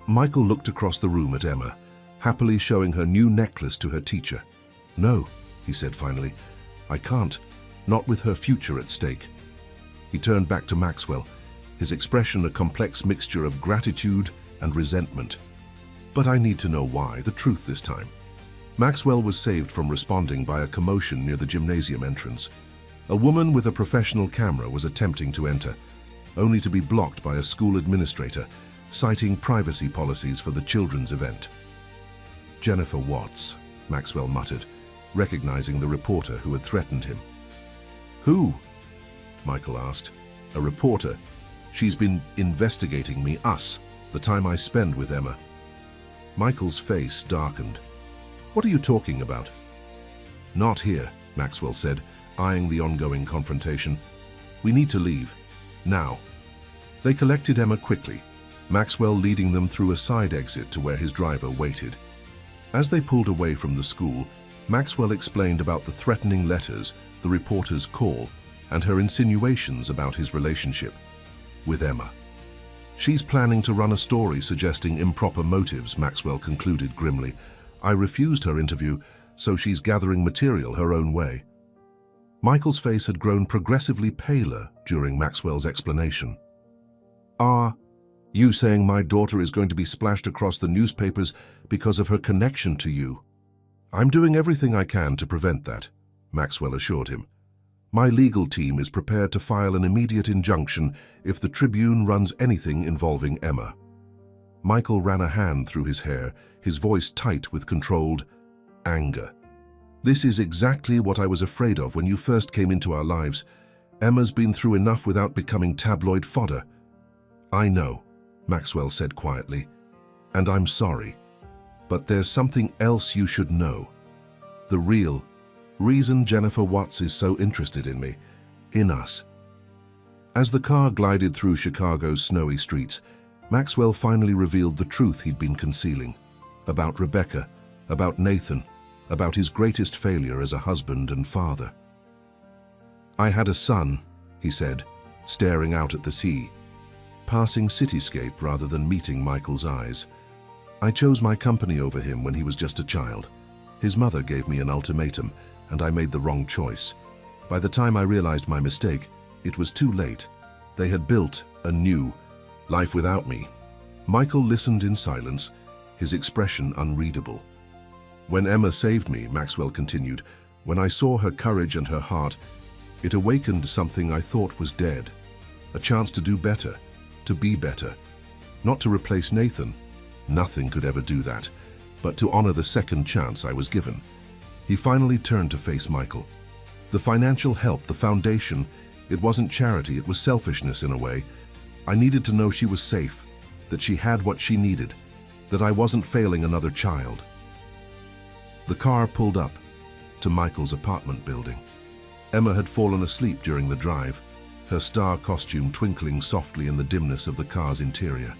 Michael looked across the room at Emma, happily showing her new necklace to her teacher. "No," he said finally, "I can't, not with her future at stake." He turned back to Maxwell, his expression a complex mixture of gratitude and resentment. "But I need to know why, the truth this time." Maxwell was saved from responding by a commotion near the gymnasium entrance. A woman with a professional camera was attempting to enter, only to be blocked by a school administrator, citing privacy policies for the children's event. "Jennifer Watts," Maxwell muttered, recognizing the reporter who had threatened him. Who? Michael asked. A reporter. She's been investigating me, us, the time I spend with Emma. Michael's face darkened. What are you talking about? Not here, Maxwell said, eyeing the ongoing confrontation. We need to leave. Now. They collected Emma quickly, Maxwell leading them through a side exit to where his driver waited. As they pulled away from the school, Maxwell explained about the threatening letters, the reporter's call, and her insinuations about his relationship with Emma. She's planning to run a story suggesting improper motives, Maxwell concluded grimly. I refused her interview, so she's gathering material her own way. Michael's face had grown progressively paler during Maxwell's explanation. Are you saying my daughter is going to be splashed across the newspapers because of her connection to you? I'm doing everything I can to prevent that, Maxwell assured him. My legal team is prepared to file an immediate injunction if the Tribune runs anything involving Emma. Michael ran a hand through his hair, his voice tight with controlled anger. This is exactly what I was afraid of when you first came into our lives. Emma's been through enough without becoming tabloid fodder. I know, Maxwell said quietly, and I'm sorry. But there's something else you should know. The real reason Jennifer Watts is so interested in me, in us. As the car glided through Chicago's snowy streets, Maxwell finally revealed the truth he'd been concealing. About Rebecca, about Nathan, about his greatest failure as a husband and father. I had a son, he said, staring out at the sea, passing cityscape rather than meeting Michael's eyes. I chose my company over him when he was just a child. His mother gave me an ultimatum, and I made the wrong choice. By the time I realized my mistake, it was too late. They had built a new life without me. Michael listened in silence, his expression unreadable. When Emma saved me, Maxwell continued, when I saw her courage and her heart, it awakened something I thought was dead. A chance to do better, to be better. Not to replace Nathan. Nothing could ever do that, but to honor the second chance I was given. He finally turned to face Michael. The financial help, the foundation, it wasn't charity, it was selfishness in a way. I needed to know she was safe, that she had what she needed, that I wasn't failing another child. The car pulled up to Michael's apartment building. Emma had fallen asleep during the drive, her star costume twinkling softly in the dimness of the car's interior.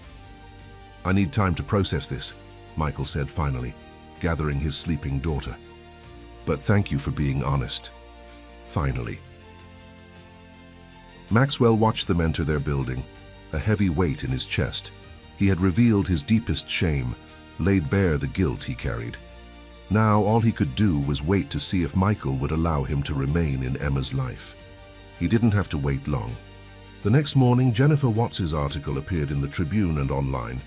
I need time to process this, Michael said finally, gathering his sleeping daughter. But thank you for being honest. Finally. Maxwell watched them enter their building, a heavy weight in his chest. He had revealed his deepest shame, laid bare the guilt he carried. Now all he could do was wait to see if Michael would allow him to remain in Emma's life. He didn't have to wait long. The next morning, Jennifer Watts's article appeared in the Tribune and online,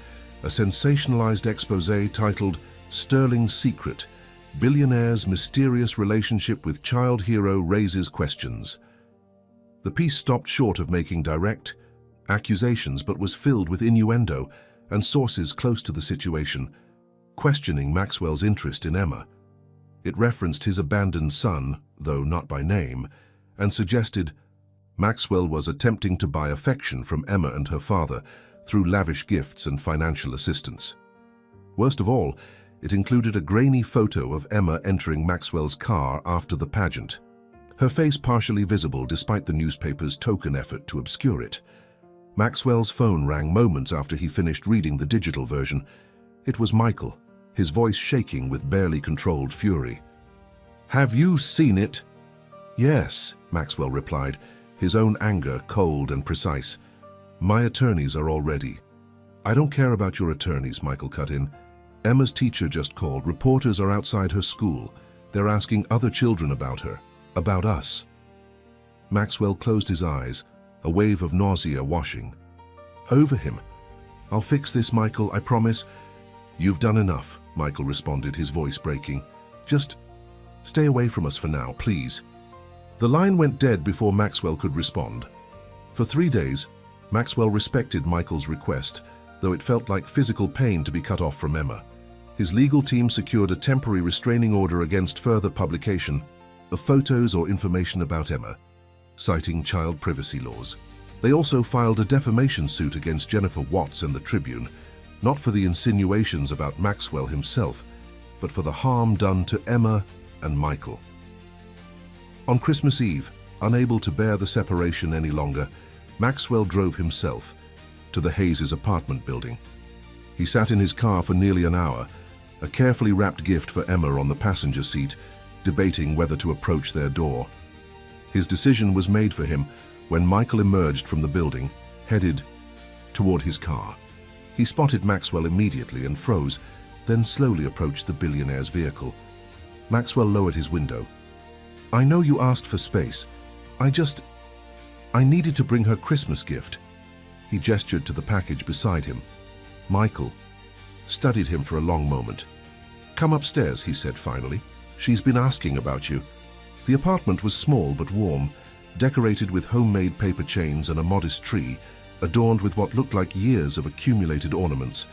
a sensationalized exposé titled Sterling Secret, Billionaire's Mysterious Relationship with Child Hero Raises Questions. The piece stopped short of making direct accusations but was filled with innuendo and sources close to the situation, questioning Maxwell's interest in Emma. It referenced his abandoned son, though not by name, and suggested Maxwell was attempting to buy affection from Emma and her father through lavish gifts and financial assistance. Worst of all, it included a grainy photo of Emma entering Maxwell's car after the pageant, her face partially visible despite the newspaper's token effort to obscure it. Maxwell's phone rang moments after he finished reading the digital version. It was Michael, his voice shaking with barely controlled fury. Have you seen it? Yes, Maxwell replied, his own anger cold and precise. My attorneys are all ready. I don't care about your attorneys, Michael cut in. Emma's teacher just called. Reporters are outside her school. They're asking other children about her, about us. Maxwell closed his eyes, a wave of nausea washing over him. I'll fix this, Michael, I promise. You've done enough, Michael responded, his voice breaking. Just stay away from us for now, please. The line went dead before Maxwell could respond. For 3 days, Maxwell respected Michael's request, though it felt like physical pain to be cut off from Emma. His legal team secured a temporary restraining order against further publication of photos or information about Emma, citing child privacy laws. They also filed a defamation suit against Jennifer Watts and the Tribune, not for the insinuations about Maxwell himself, but for the harm done to Emma and Michael. On Christmas Eve, unable to bear the separation any longer, Maxwell drove himself to the Hayes' apartment building. He sat in his car for nearly an hour, a carefully wrapped gift for Emma on the passenger seat, debating whether to approach their door. His decision was made for him when Michael emerged from the building, headed toward his car. He spotted Maxwell immediately and froze, then slowly approached the billionaire's vehicle. Maxwell lowered his window. "I know you asked for space. I needed to bring her Christmas gift." He gestured to the package beside him. Michael studied him for a long moment. "Come upstairs," he said finally. "She's been asking about you." The apartment was small but warm, decorated with homemade paper chains and a modest tree, adorned with what looked like years of accumulated ornaments,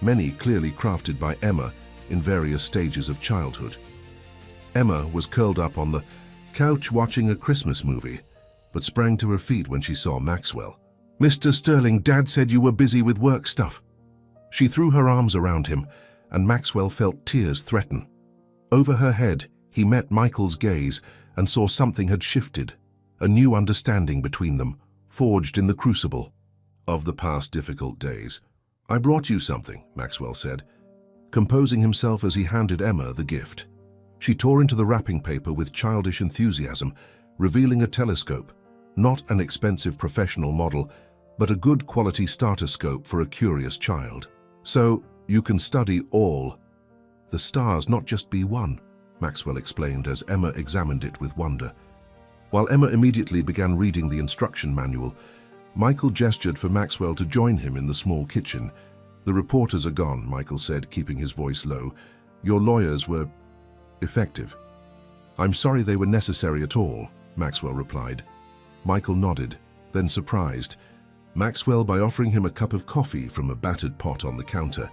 many clearly crafted by Emma in various stages of childhood. Emma was curled up on the couch watching a Christmas movie, but sprang to her feet when she saw Maxwell. "Mr. Sterling, Dad said you were busy with work stuff." She threw her arms around him, and Maxwell felt tears threaten. Over her head, he met Michael's gaze and saw something had shifted, a new understanding between them, forged in the crucible of the past difficult days. "I brought you something," Maxwell said, composing himself as he handed Emma the gift. She tore into the wrapping paper with childish enthusiasm, revealing a telescope, not an expensive professional model, but a good quality starter scope for a curious child. "So you can study all the stars, not just be one," Maxwell explained as Emma examined it with wonder. While Emma immediately began reading the instruction manual, Michael gestured for Maxwell to join him in the small kitchen. "The reporters are gone," Michael said, keeping his voice low. "Your lawyers were effective." "I'm sorry they were necessary at all," Maxwell replied. Michael nodded, then surprised Maxwell by offering him a cup of coffee from a battered pot on the counter.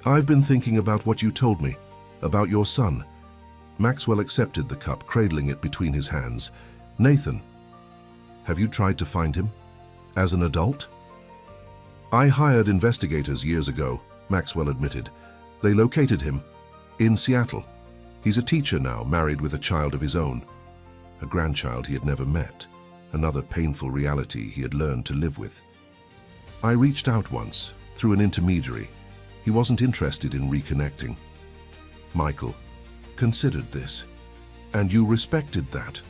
"I've been thinking about what you told me, about your son." Maxwell accepted the cup, cradling it between his hands. "Nathan, have you tried to find him? As an adult?" "I hired investigators years ago," Maxwell admitted. "They located him in Seattle. He's a teacher now, married with a child of his own. A grandchild he had never met, another painful reality he had learned to live with. I reached out once, through an intermediary. He wasn't interested in reconnecting." Michael considered this. "And you respected that?"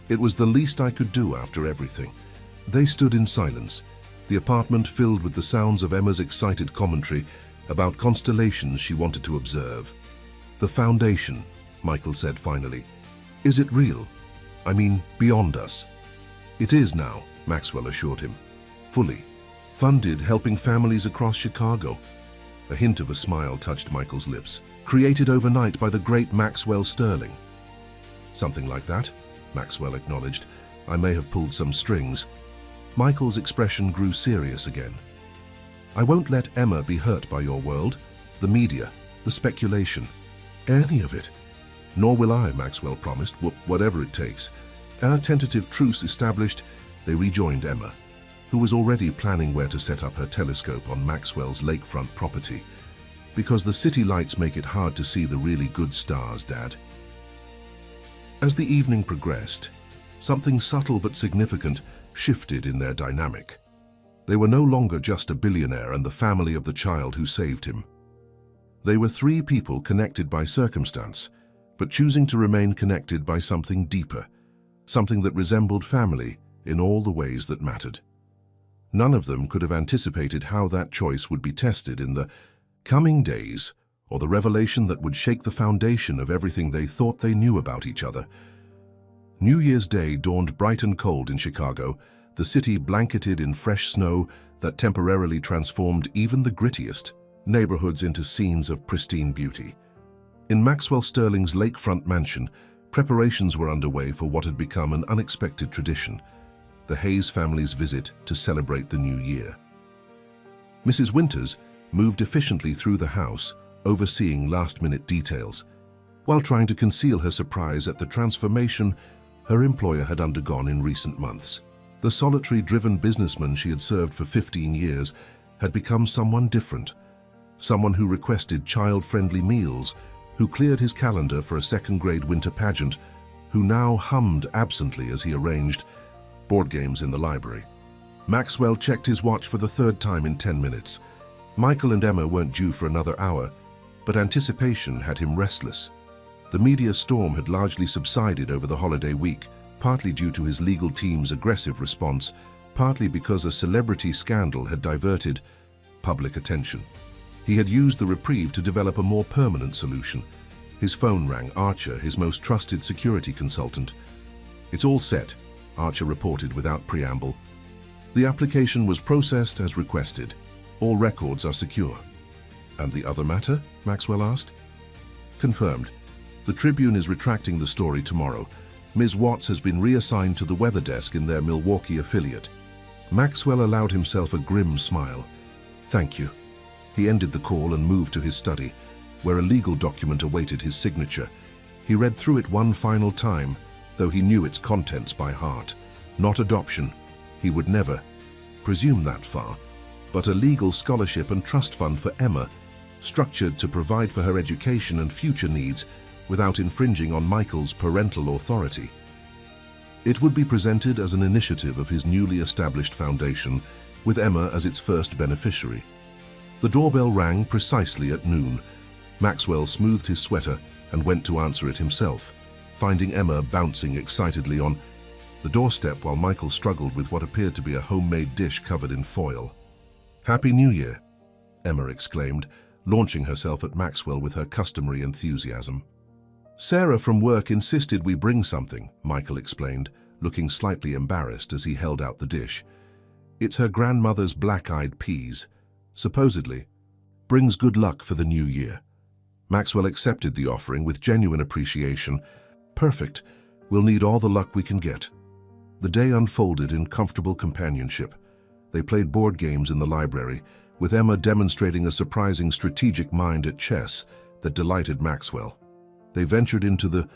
"It was the least I could do after everything." They stood in silence, the apartment filled with the sounds of Emma's excited commentary about constellations she wanted to observe. "The foundation," Michael said finally. "Is it real? I mean, beyond us?" "It is now," Maxwell assured him. "Fully. Funded, helping families across Chicago." A hint of a smile touched Michael's lips. "Created overnight by the great Maxwell Sterling." "Something like that," Maxwell acknowledged. "I may have pulled some strings." Michael's expression grew serious again. "I won't let Emma be hurt by your world, the media, the speculation, any of it." "Nor will I," Maxwell promised, "whatever it takes." A tentative truce established, they rejoined Emma, who was already planning where to set up her telescope on Maxwell's lakefront property. "Because the city lights make it hard to see the really good stars, Dad." As the evening progressed, something subtle but significant shifted in their dynamic. They were no longer just a billionaire and the family of the child who saved him. They were three people connected by circumstance, but choosing to remain connected by something deeper, something that resembled family in all the ways that mattered. None of them could have anticipated how that choice would be tested in the coming days, or the revelation that would shake the foundation of everything they thought they knew about each other. New Year's Day dawned bright and cold in Chicago, the city blanketed in fresh snow that temporarily transformed even the grittiest neighborhoods into scenes of pristine beauty. In Maxwell Sterling's lakefront mansion, preparations were underway for what had become an unexpected tradition, the Hayes family's visit to celebrate the new year. Mrs. Winters moved efficiently through the house, overseeing last-minute details, while trying to conceal her surprise at the transformation her employer had undergone in recent months. The solitary, driven businessman she had served for 15 years had become someone different, someone who requested child-friendly meals, who cleared his calendar for a second-grade winter pageant, who now hummed absently as he arranged board games in the library. Maxwell checked his watch for the third time in 10 minutes. Michael and Emma weren't due for another hour, but anticipation had him restless. The media storm had largely subsided over the holiday week, partly due to his legal team's aggressive response, partly because a celebrity scandal had diverted public attention. He had used the reprieve to develop a more permanent solution. His phone rang. Archer, his most trusted security consultant. "It's all set," Archer reported without preamble. "The application was processed as requested. All records are secure." "And the other matter?" Maxwell asked. "Confirmed. The Tribune is retracting the story tomorrow. Ms. Watts has been reassigned to the weather desk in their Milwaukee affiliate." Maxwell allowed himself a grim smile. "Thank you." He ended the call and moved to his study, where a legal document awaited his signature. He read through it one final time, though he knew its contents by heart. Not adoption. He would never presume that far, but a legal scholarship and trust fund for Emma, structured to provide for her education and future needs without infringing on Michael's parental authority. It would be presented as an initiative of his newly established foundation, with Emma as its first beneficiary. The doorbell rang precisely at noon. Maxwell smoothed his sweater and went to answer it himself, finding Emma bouncing excitedly on the doorstep while Michael struggled with what appeared to be a homemade dish covered in foil. "Happy New Year," Emma exclaimed, launching herself at Maxwell with her customary enthusiasm. "Sarah from work insisted we bring something," Michael explained, looking slightly embarrassed as he held out the dish. "It's her grandmother's black-eyed peas. Supposedly, brings good luck for the new year." Maxwell accepted the offering with genuine appreciation. "Perfect. We'll need all the luck we can get." The day unfolded in comfortable companionship. They played board games in the library, with Emma demonstrating a surprising strategic mind at chess that delighted Maxwell. They ventured into the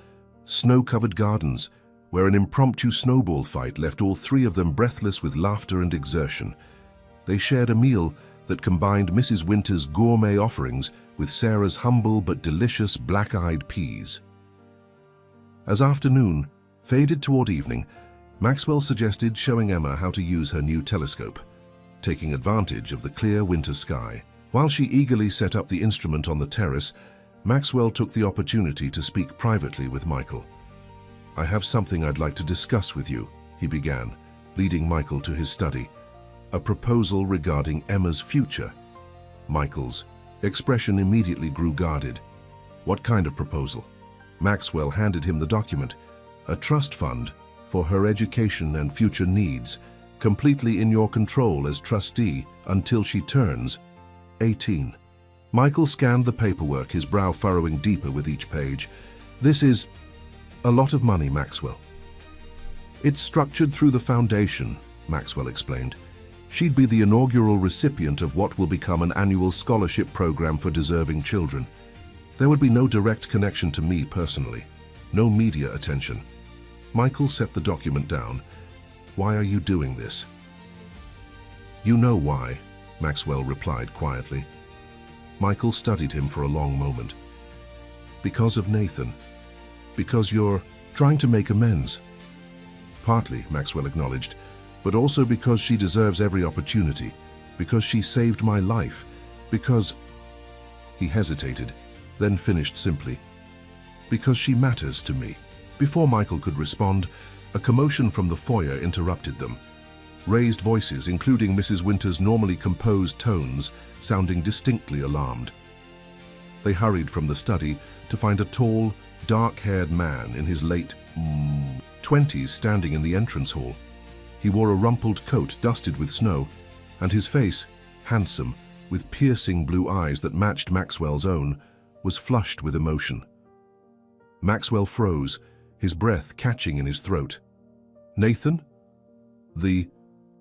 snow-covered gardens, where an impromptu snowball fight left all three of them breathless with laughter and exertion. They shared a meal that combined Mrs. Winter's gourmet offerings with Sarah's humble but delicious black-eyed peas. As afternoon faded toward evening, Maxwell suggested showing Emma how to use her new telescope, taking advantage of the clear winter sky. While she eagerly set up the instrument on the terrace, Maxwell took the opportunity to speak privately with Michael. "I have something I'd like to discuss with you," he began, leading Michael to his study. "A proposal regarding Emma's future." Michael's expression immediately grew guarded. "What kind of proposal?" Maxwell handed him the document. "A trust fund for her education and future needs, completely in your control as trustee until she turns 18. Michael scanned the paperwork, his brow furrowing deeper with each page. "This is a lot of money, Maxwell." "It's structured through the foundation," Maxwell explained. "She'd be the inaugural recipient of what will become an annual scholarship program for deserving children. There would be no direct connection to me personally, no media attention." Michael set the document down. "Why are you doing this?" "You know why," Maxwell replied quietly. Michael studied him for a long moment. "Because of Nathan. Because you're trying to make amends." "Partly," Maxwell acknowledged, "but also because she deserves every opportunity, because she saved my life, because—" He hesitated, then finished simply, "because she matters to me." Before Michael could respond, a commotion from the foyer interrupted them. Raised voices, including Mrs. Winter's normally composed tones, sounding distinctly alarmed. They hurried from the study to find a tall, dark-haired man in his late 20s standing in the entrance hall. He wore a rumpled coat dusted with snow, and his face, handsome, with piercing blue eyes that matched Maxwell's own, was flushed with emotion. Maxwell froze, his breath catching in his throat. "Nathan?" The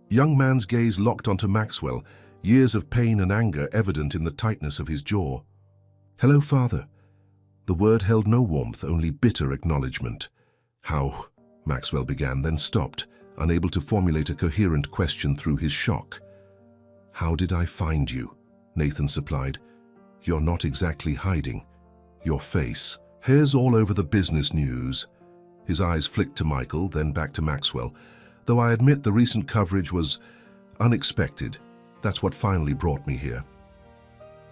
young man's gaze locked onto Maxwell, years of pain and anger evident in the tightness of his jaw. "Hello, Father." The word held no warmth, only bitter acknowledgement. "How?" Maxwell began, then stopped, unable to formulate a coherent question through his shock. "How did I find you?" Nathan supplied. "You're not exactly hiding. Your face. Hairs all over the business news." His eyes flicked to Michael, then back to Maxwell. "Though I admit the recent coverage was unexpected. That's what finally brought me here."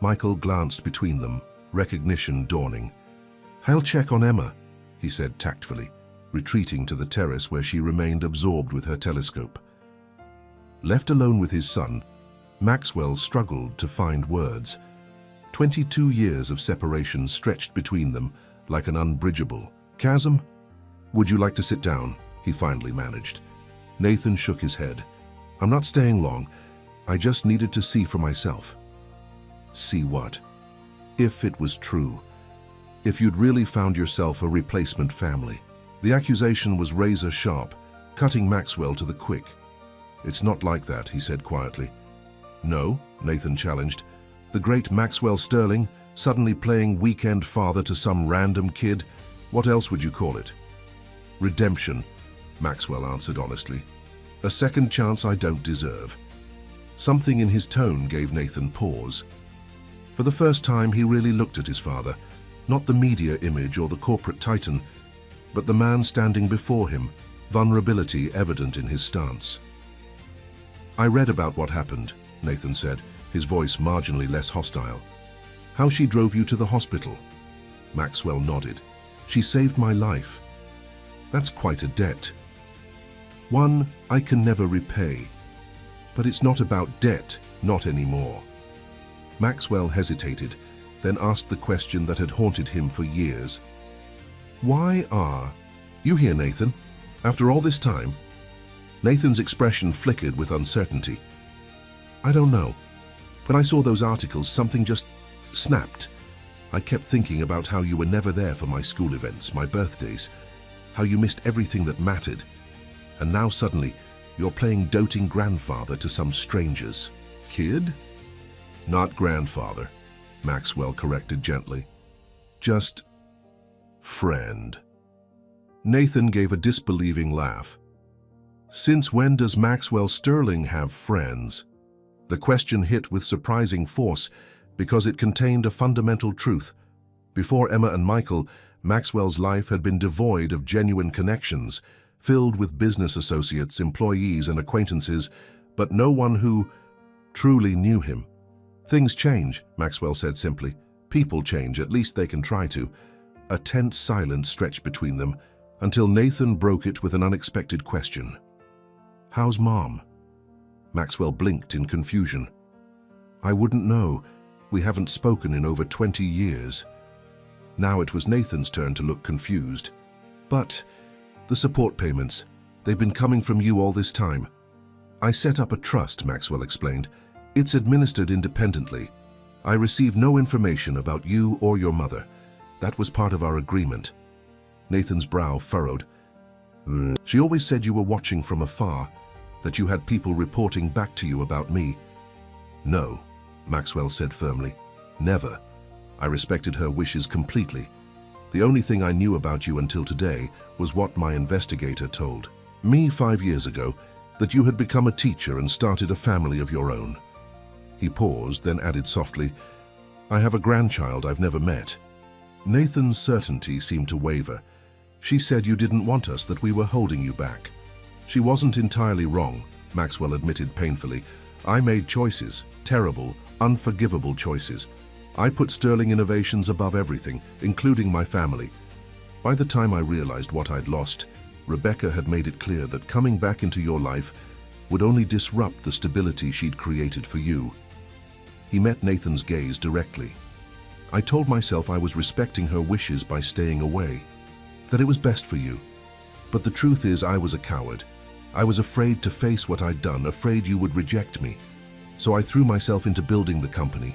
Michael glanced between them, recognition dawning. "I'll check on Emma," he said tactfully, retreating to the terrace where she remained absorbed with her telescope. Left alone with his son, Maxwell struggled to find words. 22 years of separation stretched between them like an unbridgeable chasm. "Would you like to sit down?" he finally managed. Nathan shook his head. "I'm not staying long. I just needed to see for myself." "See what?" "If it was true. If you'd really found yourself a replacement family." The accusation was razor sharp, cutting Maxwell to the quick. "It's not like that," he said quietly. "No?" Nathan challenged. "The great Maxwell Sterling, suddenly playing weekend father to some random kid? What else would you call it?" "Redemption," Maxwell answered honestly. "A second chance I don't deserve." Something in his tone gave Nathan pause. For the first time, he really looked at his father, not the media image or the corporate titan, but the man standing before him, vulnerability evident in his stance. "I read about what happened," Nathan said, his voice marginally less hostile. "How she drove you to the hospital." Maxwell nodded. "She saved my life." "That's quite a debt. One I can never repay. But it's not about debt, not anymore." Maxwell hesitated, then asked the question that had haunted him for years. "Why are you here, Nathan? After all this time?" Nathan's expression flickered with uncertainty. "I don't know. When I saw those articles, something just snapped. I kept thinking about how you were never there for my school events, my birthdays, how you missed everything that mattered. And now suddenly, you're playing doting grandfather to some stranger's kid?" "Not grandfather," Maxwell corrected gently. "Just friend." Nathan gave a disbelieving laugh. "Since when does Maxwell Sterling have friends?" The question hit with surprising force because it contained a fundamental truth. Before Emma and Michael, Maxwell's life had been devoid of genuine connections, filled with business associates, employees, and acquaintances, but no one who truly knew him. "Things change," Maxwell said simply. "People change, at least they can try to." A tense silence stretched between them until Nathan broke it with an unexpected question. "How's Mom?" Maxwell blinked in confusion. "I wouldn't know. We haven't spoken in over 20 years. Now it was Nathan's turn to look confused. "But the support payments, they've been coming from you all this time." "I set up a trust," Maxwell explained. "It's administered independently. I receive no information about you or your mother. That was part of our agreement." Nathan's brow furrowed. "She always said you were watching from afar, that you had people reporting back to you about me." "No," Maxwell said firmly. "Never. I respected her wishes completely. The only thing I knew about you until today was what my investigator told me 5 years ago, that you had become a teacher and started a family of your own." He paused, then added softly, "I have a grandchild I've never met." Nathan's certainty seemed to waver. "She said you didn't want us, that we were holding you back." "She wasn't entirely wrong," Maxwell admitted painfully. "I made choices, terrible, unforgivable choices. I put Sterling Innovations above everything, including my family. By the time I realized what I'd lost, Rebecca had made it clear that coming back into your life would only disrupt the stability she'd created for you." He met Nathan's gaze directly. "I told myself I was respecting her wishes by staying away, that it was best for you. But the truth is I was a coward. I was afraid to face what I'd done, afraid you would reject me. So I threw myself into building the company,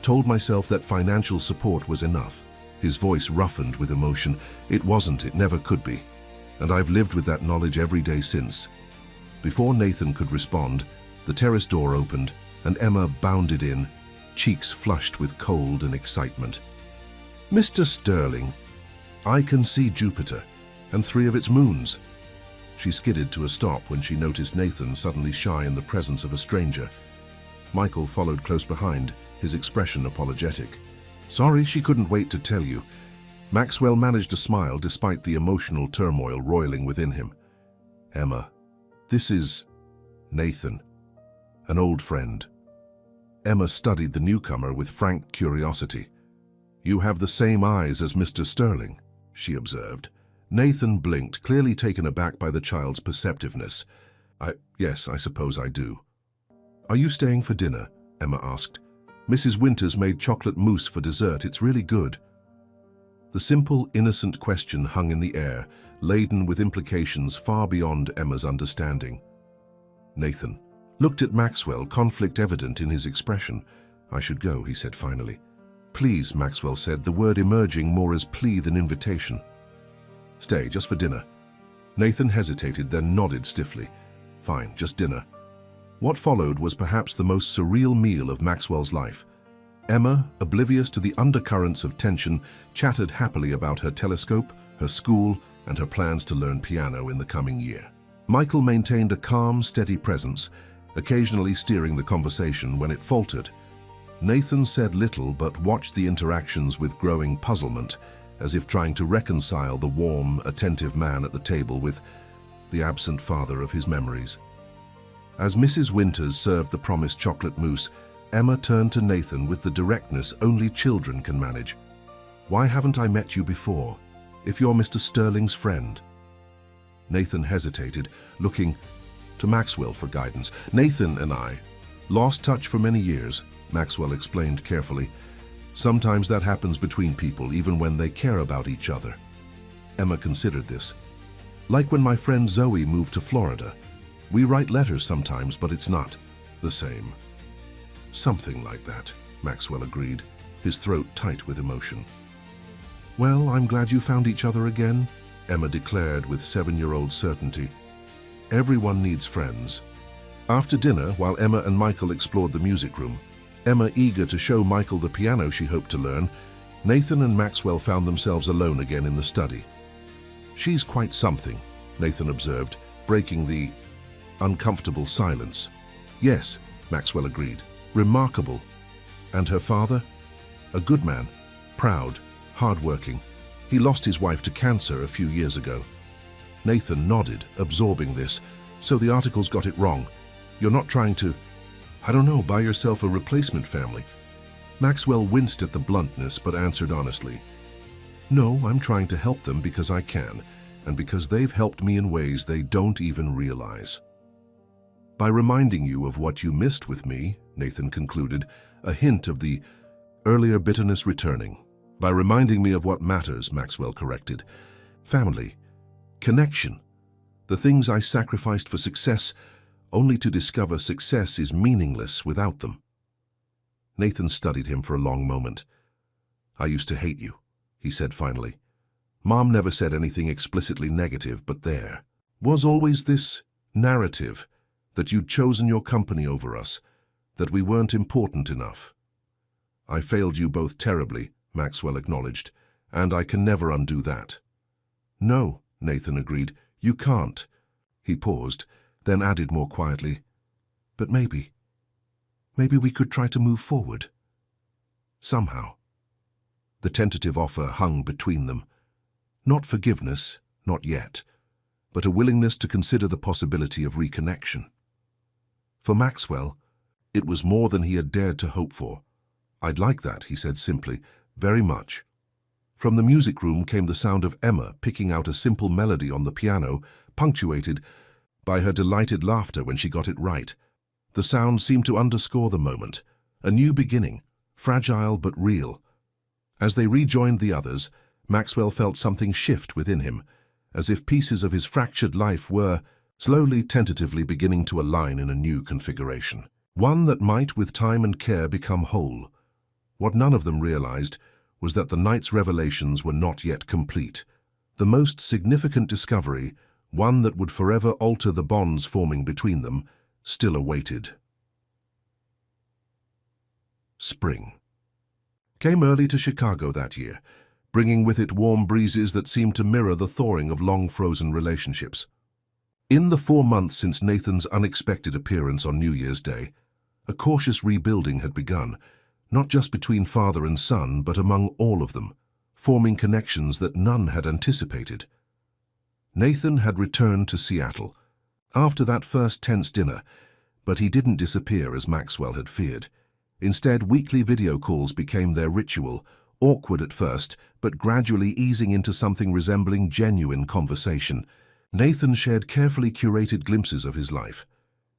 told myself that financial support was enough." His voice roughened with emotion. "It wasn't, it never could be. And I've lived with that knowledge every day since." Before Nathan could respond, the terrace door opened and Emma bounded in, cheeks flushed with cold and excitement. Mr. Sterling, I can see Jupiter and 3 of its moons. She skidded to a stop when she noticed Nathan suddenly shy in the presence of a stranger. Michael followed close behind, his expression apologetic. Sorry, she couldn't wait to tell you. Maxwell managed to smile despite the emotional turmoil roiling within him. Emma, this is Nathan, an old friend. Emma studied the newcomer with frank curiosity. You have the same eyes as Mr. Sterling, she observed. Nathan blinked, clearly taken aback by the child's perceptiveness. Yes, I suppose I do. Are you staying for dinner? Emma asked. Mrs. Winters made chocolate mousse for dessert. It's really good. The simple, innocent question hung in the air, laden with implications far beyond Emma's understanding. Nathan looked at Maxwell, conflict evident in his expression. I should go, he said finally. Please, Maxwell said, the word emerging more as plea than invitation. Stay, just for dinner. Nathan hesitated, then nodded stiffly. Fine, just dinner. What followed was perhaps the most surreal meal of Maxwell's life. Emma, oblivious to the undercurrents of tension, chattered happily about her telescope, her school, and her plans to learn piano in the coming year. Michael maintained a calm, steady presence, occasionally steering the conversation when it faltered. Nathan said little but watched the interactions with growing puzzlement, as if trying to reconcile the warm, attentive man at the table with the absent father of his memories. As Mrs. Winters served the promised chocolate mousse, Emma turned to Nathan with the directness only children can manage. Why haven't I met you before, if you're Mr. Sterling's friend? Nathan hesitated, looking to Maxwell for guidance. Nathan and I lost touch for many years, Maxwell explained carefully. Sometimes that happens between people, even when they care about each other. Emma considered this. Like when my friend Zoe moved to Florida. We write letters sometimes, but it's not the same. Something like that, Maxwell agreed, his throat tight with emotion. Well, I'm glad you found each other again, Emma declared with 7-year-old certainty. Everyone needs friends. After dinner, while Emma and Michael explored the music room, Emma eager to show Michael the piano she hoped to learn, Nathan and Maxwell found themselves alone again in the study. She's quite something, Nathan observed, breaking the uncomfortable silence. Yes, Maxwell agreed. Remarkable. And her father? A good man, proud, hard-working. He lost his wife to cancer a few years ago. Nathan nodded, absorbing this. So the articles got it wrong. You're not trying to, buy yourself a replacement family. Maxwell winced at the bluntness but answered honestly. No, I'm trying to help them because I can, and because they've helped me in ways they don't even realize. By reminding you of what you missed with me, Nathan concluded, a hint of the earlier bitterness returning. By reminding me of what matters, Maxwell corrected. Family, connection, the things I sacrificed for success, only to discover success is meaningless without them. Nathan studied him for a long moment. I used to hate you, he said finally. Mom never said anything explicitly negative, but there was always this narrative that you'd chosen your company over us, that we weren't important enough. I failed you both terribly, Maxwell acknowledged, and I can never undo that. No, Nathan agreed, you can't. He paused, then added more quietly, but maybe we could try to move forward. Somehow. The tentative offer hung between them. Not forgiveness, not yet, but a willingness to consider the possibility of reconnection. For Maxwell, it was more than he had dared to hope for. I'd like that, he said simply, very much. From the music room came the sound of Emma picking out a simple melody on the piano, punctuated by her delighted laughter when she got it right. The sound seemed to underscore the moment, a new beginning, fragile but real. As they rejoined the others, Maxwell felt something shift within him, as if pieces of his fractured life were, slowly, tentatively beginning to align in a new configuration. One that might, with time and care, become whole. What none of them realized was that the night's revelations were not yet complete. The most significant discovery, one that would forever alter the bonds forming between them, still awaited. Spring came early to Chicago that year, bringing with it warm breezes that seemed to mirror the thawing of long-frozen relationships. In the 4 months since Nathan's unexpected appearance on New Year's Day, a cautious rebuilding had begun, not just between father and son, but among all of them, forming connections that none had anticipated. Nathan had returned to Seattle after that first tense dinner, but he didn't disappear as Maxwell had feared. Instead, weekly video calls became their ritual, awkward at first, but gradually easing into something resembling genuine conversation. Nathan shared carefully curated glimpses of his life,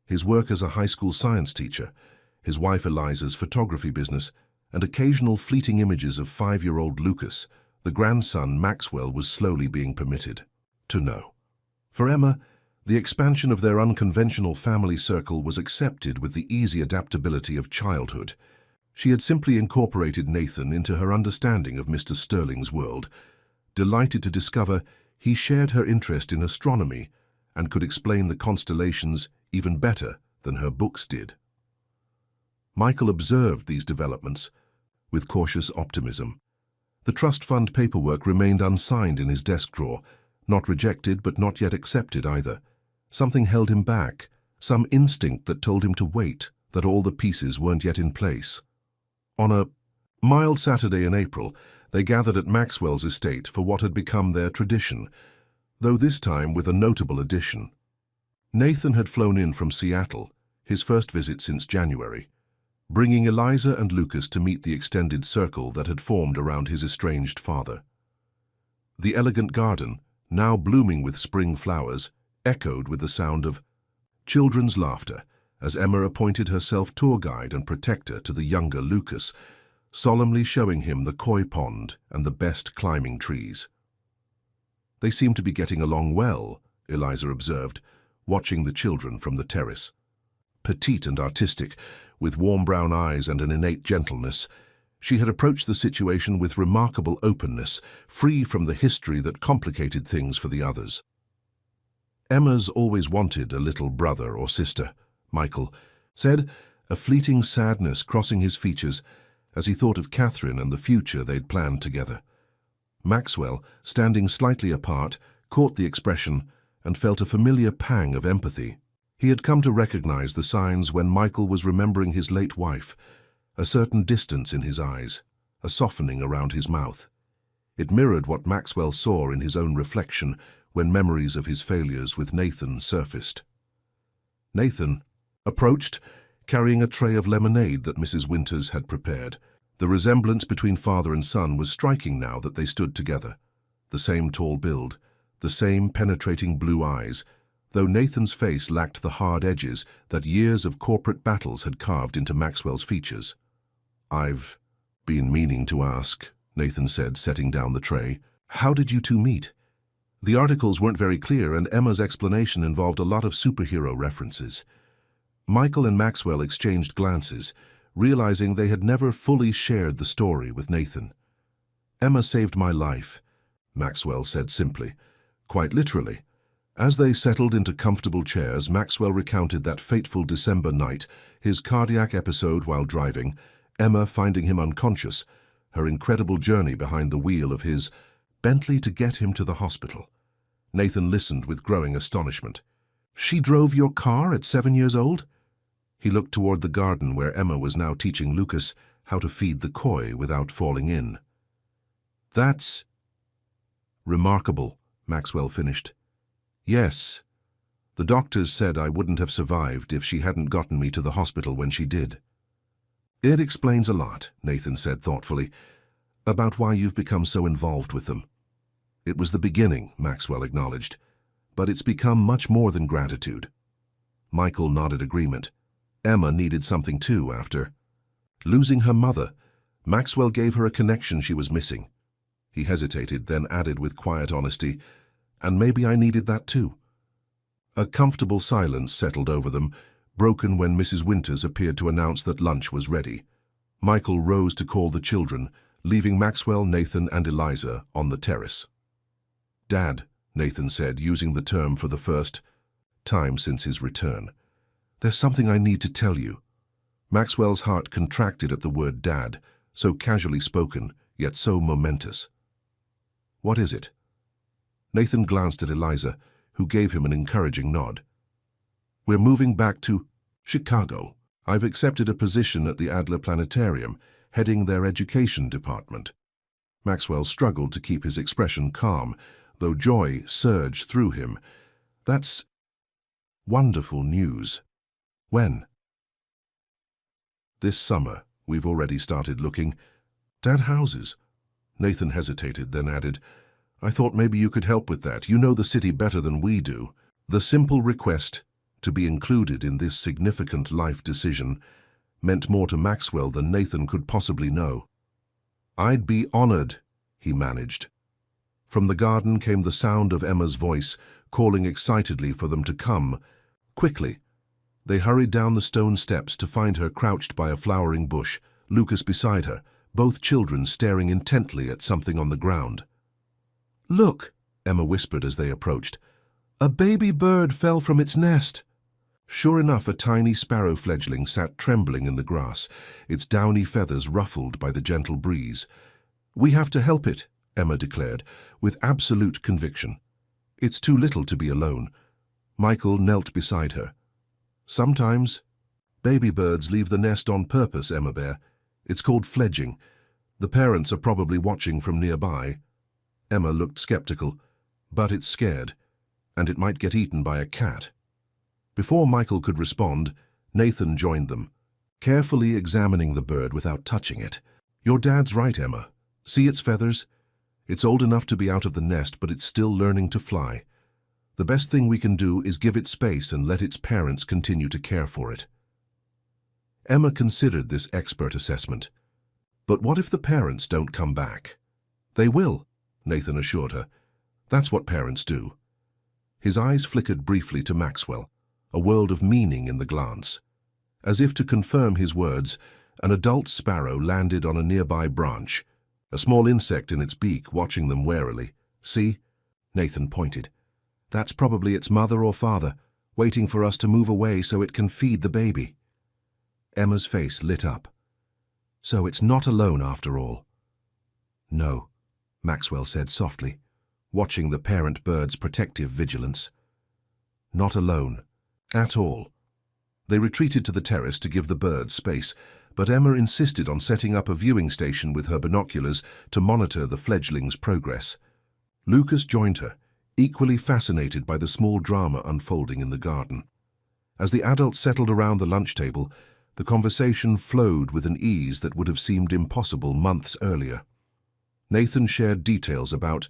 his work as a high school science teacher, his wife Eliza's photography business, and occasional fleeting images of 5-year-old Lucas, the grandson Maxwell was slowly being permitted to know. For Emma, the expansion of their unconventional family circle was accepted with the easy adaptability of childhood. She had simply incorporated Nathan into her understanding of Mr. Sterling's world, delighted to discover he shared her interest in astronomy and could explain the constellations even better than her books did. Michael observed these developments with cautious optimism. The trust fund paperwork remained unsigned in his desk drawer, not rejected but not yet accepted either. Something held him back, some instinct that told him to wait, that all the pieces weren't yet in place. On a mild Saturday in April, they gathered at Maxwell's estate for what had become their tradition, though this time with a notable addition. Nathan had flown in from Seattle, his first visit since January, bringing Eliza and Lucas to meet the extended circle that had formed around his estranged father. The elegant garden, now blooming with spring flowers, echoed with the sound of children's laughter as Emma appointed herself tour guide and protector to the younger Lucas, solemnly showing him the koi pond and the best climbing trees. They seemed to be getting along well, Eliza observed, watching the children from the terrace. Petite and artistic, with warm brown eyes and an innate gentleness, she had approached the situation with remarkable openness, free from the history that complicated things for the others. Emma's always wanted a little brother or sister, Michael said, a fleeting sadness crossing his features as he thought of Catherine and the future they'd planned together. Maxwell, standing slightly apart, caught the expression and felt a familiar pang of empathy. He had come to recognize the signs when Michael was remembering his late wife, a certain distance in his eyes, a softening around his mouth. It mirrored what Maxwell saw in his own reflection when memories of his failures with Nathan surfaced. Nathan approached, carrying a tray of lemonade that Mrs. Winters had prepared. The resemblance between father and son was striking now that they stood together. The same tall build, the same penetrating blue eyes, though Nathan's face lacked the hard edges that years of corporate battles had carved into Maxwell's features. "I've been meaning to ask," Nathan said, setting down the tray. "How did you two meet?" The articles weren't very clear, and Emma's explanation involved a lot of superhero references. Michael and Maxwell exchanged glances, realizing they had never fully shared the story with Nathan. "Emma saved my life," Maxwell said simply, quite literally. As they settled into comfortable chairs, Maxwell recounted that fateful December night, his cardiac episode while driving, Emma finding him unconscious, her incredible journey behind the wheel of his Bentley to get him to the hospital. Nathan listened with growing astonishment. "She drove your car at 7 years old?" He looked toward the garden where Emma was now teaching Lucas how to feed the koi without falling in. "That's remarkable," Maxwell finished. "Yes. The doctors said I wouldn't have survived if she hadn't gotten me to the hospital when she did." "It explains a lot," Nathan said thoughtfully, "about why you've become so involved with them." "It was the beginning," Maxwell acknowledged, "but it's become much more than gratitude." Michael nodded agreement. Emma needed something too after losing her mother. Maxwell gave her a connection she was missing. He hesitated, then added with quiet honesty, "And maybe I needed that too." A comfortable silence settled over them, broken when Mrs. Winters appeared to announce that lunch was ready. Michael rose to call the children, leaving Maxwell, Nathan, and Eliza on the terrace. "Dad," Nathan said, using the term for the first time since his return, "there's something I need to tell you." Maxwell's heart contracted at the word dad, so casually spoken, yet so momentous. What is it? Nathan glanced at Eliza, who gave him an encouraging nod. We're moving back to Chicago. I've accepted a position at the Adler Planetarium, heading their education department. Maxwell struggled to keep his expression calm, though joy surged through him. That's wonderful news. When? This summer. We've already started looking. Dad, houses? Nathan hesitated, then added, I thought maybe you could help with that. You know the city better than we do. The simple request to be included in this significant life decision meant more to Maxwell than Nathan could possibly know. I'd be honored, he managed. From the garden came the sound of Emma's voice, calling excitedly for them to come. Quickly, they hurried down the stone steps to find her crouched by a flowering bush, Lucas beside her, both children staring intently at something on the ground. Look, Emma whispered as they approached. A baby bird fell from its nest. Sure enough, a tiny sparrow fledgling sat trembling in the grass, its downy feathers ruffled by the gentle breeze. We have to help it, Emma declared, with absolute conviction. It's too little to be alone. Michael knelt beside her. Sometimes, baby birds leave the nest on purpose, Emma Bear. It's called fledging. The parents are probably watching from nearby. Emma looked skeptical, but it's scared, and it might get eaten by a cat. Before Michael could respond, Nathan joined them, carefully examining the bird without touching it. Your dad's right, Emma. See its feathers? It's old enough to be out of the nest, but it's still learning to fly. The best thing we can do is give it space and let its parents continue to care for it. Emma considered this expert assessment. But what if the parents don't come back? They will, Nathan assured her. That's what parents do. His eyes flickered briefly to Maxwell, a world of meaning in the glance. As if to confirm his words, an adult sparrow landed on a nearby branch, a small insect in its beak watching them warily. See? Nathan pointed. That's probably its mother or father, waiting for us to move away so it can feed the baby. Emma's face lit up. So it's not alone after all. No, Maxwell said softly, watching the parent bird's protective vigilance. Not alone. At all. They retreated to the terrace to give the birds space, but Emma insisted on setting up a viewing station with her binoculars to monitor the fledgling's progress. Lucas joined her, equally fascinated by the small drama unfolding in the garden. As the adults settled around the lunch table, the conversation flowed with an ease that would have seemed impossible months earlier. Nathan shared details about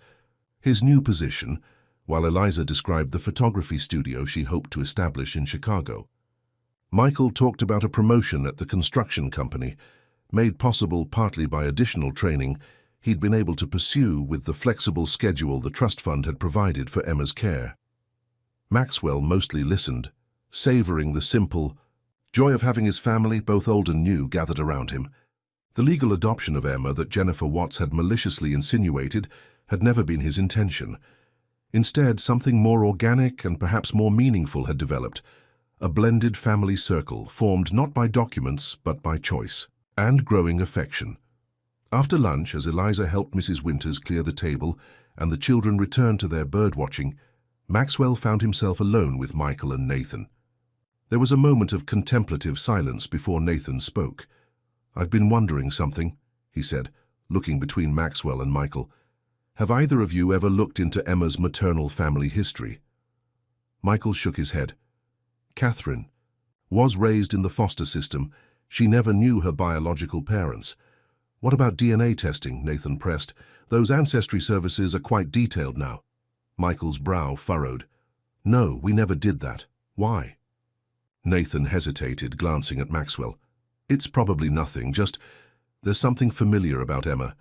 his new position, while Eliza described the photography studio she hoped to establish in Chicago. Michael talked about a promotion at the construction company, made possible partly by additional training he'd been able to pursue with the flexible schedule the trust fund had provided for Emma's care. Maxwell mostly listened, savoring the simple joy of having his family, both old and new, gathered around him. The legal adoption of Emma that Jennifer Watts had maliciously insinuated had never been his intention. Instead, something more organic and perhaps more meaningful had developed, a blended family circle formed not by documents but by choice and growing affection. After lunch, as Eliza helped Mrs. Winters clear the table and the children returned to their birdwatching, Maxwell found himself alone with Michael and Nathan. There was a moment of contemplative silence before Nathan spoke. I've been wondering something, he said, looking between Maxwell and Michael. Have either of you ever looked into Emma's maternal family history? Michael shook his head. Catherine was raised in the foster system. She never knew her biological parents. What about DNA testing? Nathan pressed. Those ancestry services are quite detailed now. Michael's brow furrowed. No, we never did that. Why? Nathan hesitated, glancing at Maxwell. It's probably nothing, just there's something familiar about Emma.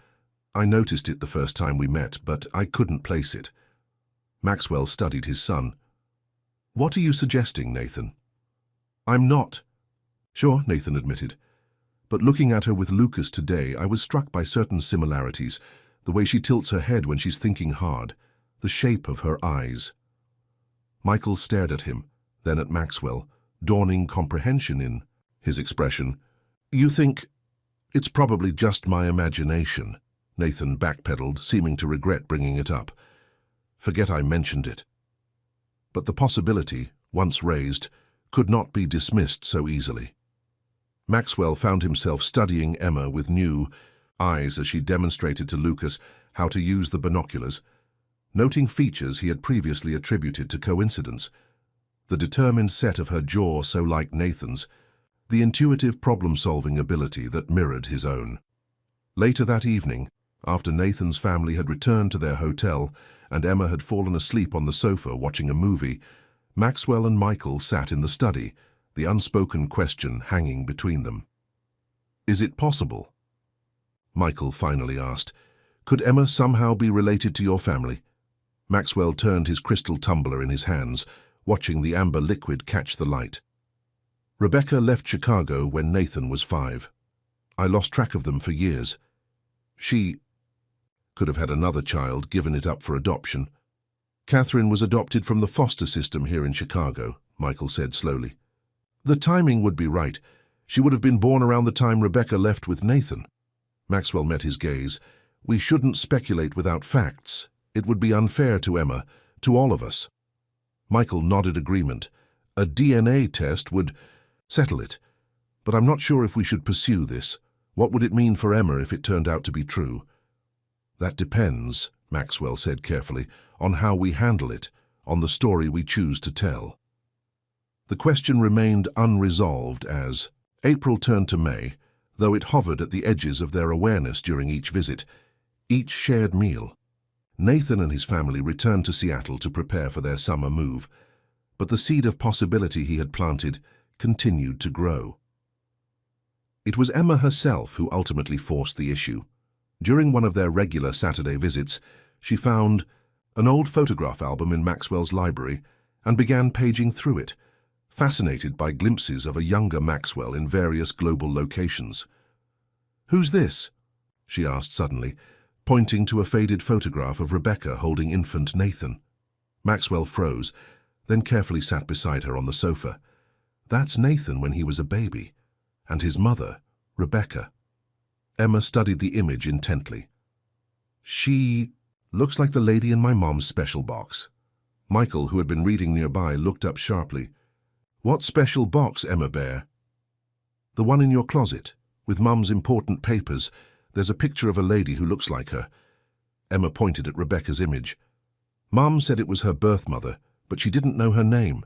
I noticed it the first time we met, but I couldn't place it. Maxwell studied his son. What are you suggesting, Nathan? I'm not. Sure, Nathan admitted. But looking at her with Lucas today, I was struck by certain similarities, the way she tilts her head when she's thinking hard, the shape of her eyes. Michael stared at him, then at Maxwell, dawning comprehension in his expression. You think it's probably just my imagination. Nathan backpedaled, seeming to regret bringing it up. Forget I mentioned it. But the possibility, once raised, could not be dismissed so easily. Maxwell found himself studying Emma with new eyes as she demonstrated to Lucas how to use the binoculars, noting features he had previously attributed to coincidence. The determined set of her jaw so like Nathan's, the intuitive problem-solving ability that mirrored his own. Later that evening, after Nathan's family had returned to their hotel and Emma had fallen asleep on the sofa watching a movie, Maxwell and Michael sat in the study, the unspoken question hanging between them. "Is it possible?" Michael finally asked. "Could Emma somehow be related to your family?" Maxwell turned his crystal tumbler in his hands, watching the amber liquid catch the light. "Rebecca left Chicago when Nathan was 5. I lost track of them for years. She could have had another child, given it up for adoption. Catherine was adopted from the foster system here in Chicago," Michael said slowly. "The timing would be right. She would have been born around the time Rebecca left with Nathan." Maxwell met his gaze. "We shouldn't speculate without facts. It would be unfair to Emma, to all of us." Michael nodded agreement. "A DNA test would settle it. But I'm not sure if we should pursue this. What would it mean for Emma if it turned out to be true?" "That depends," Maxwell said carefully, "on how we handle it, on the story we choose to tell." The question remained unresolved as April turned to May, though it hovered at the edges of their awareness during each visit, each shared meal. Nathan and his family returned to Seattle to prepare for their summer move, but the seed of possibility he had planted continued to grow. It was Emma herself who ultimately forced the issue. During one of their regular Saturday visits, she found an old photograph album in Maxwell's library and began paging through it, fascinated by glimpses of a younger Maxwell in various global locations. "Who's this?" she asked suddenly, pointing to a faded photograph of Rebecca holding infant Nathan. Maxwell froze, then carefully sat beside her on the sofa. "That's Nathan when he was a baby, and his mother, Rebecca." Emma studied the image intently. "She looks like the lady in my mom's special box." Michael, who had been reading nearby, looked up sharply. "What special box, Emma Bear?" "The one in your closet, with Mum's important papers. There's a picture of a lady who looks like her." Emma pointed at Rebecca's image. "Mum said it was her birth mother, but she didn't know her name."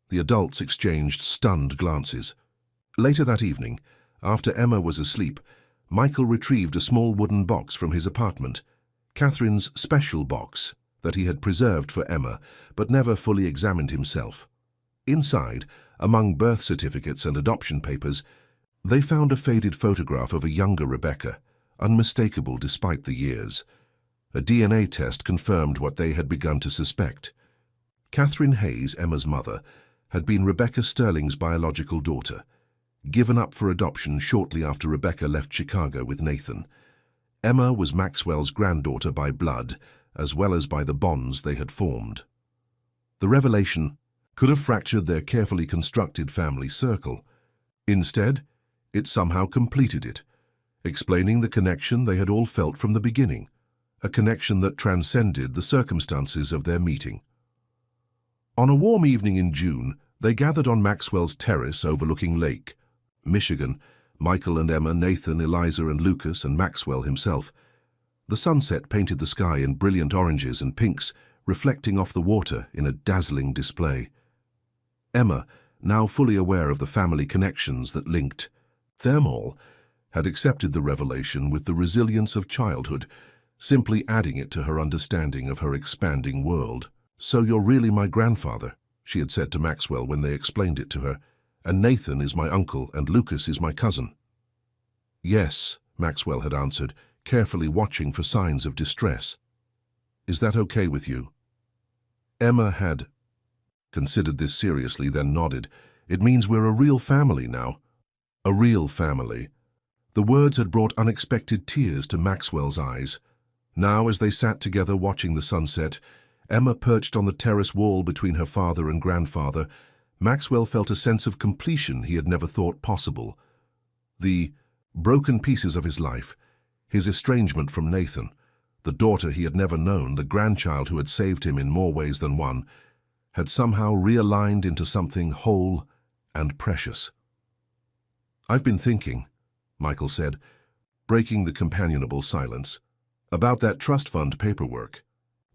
The adults exchanged stunned glances. Later that evening, after Emma was asleep, Michael retrieved a small wooden box from his apartment, Catherine's special box that he had preserved for Emma but never fully examined himself. Inside, among birth certificates and adoption papers, they found a faded photograph of a younger Rebecca, unmistakable despite the years. A DNA test confirmed what they had begun to suspect. Catherine Hayes, Emma's mother, had been Rebecca Sterling's biological daughter, given up for adoption shortly after Rebecca left Chicago with Nathan. Emma was Maxwell's granddaughter by blood, as well as by the bonds they had formed. The revelation could have fractured their carefully constructed family circle. Instead, it somehow completed it, explaining the connection they had all felt from the beginning, a connection that transcended the circumstances of their meeting. On a warm evening in June, they gathered on Maxwell's terrace overlooking Lake Michigan, Michael and Emma, Nathan, Eliza and Lucas, and Maxwell himself. The sunset painted the sky in brilliant oranges and pinks, reflecting off the water in a dazzling display. Emma, now fully aware of the family connections that linked them all, had accepted the revelation with the resilience of childhood, simply adding it to her understanding of her expanding world. "So you're really my grandfather," she had said to Maxwell when they explained it to her, "and Nathan is my uncle and Lucas is my cousin." "Yes," Maxwell had answered, carefully watching for signs of distress. "Is that okay with you?" Emma had considered this seriously, then nodded. "It means we're a real family now." A real family. The words had brought unexpected tears to Maxwell's eyes. Now, as they sat together watching the sunset, Emma perched on the terrace wall between her father and grandfather, Maxwell felt a sense of completion he had never thought possible. The broken pieces of his life, His estrangement from Nathan, the daughter he had never known, the grandchild who had saved him in more ways than one, had somehow realigned into something whole and precious. "I've been thinking," Michael said, breaking the companionable silence, "about that trust fund paperwork."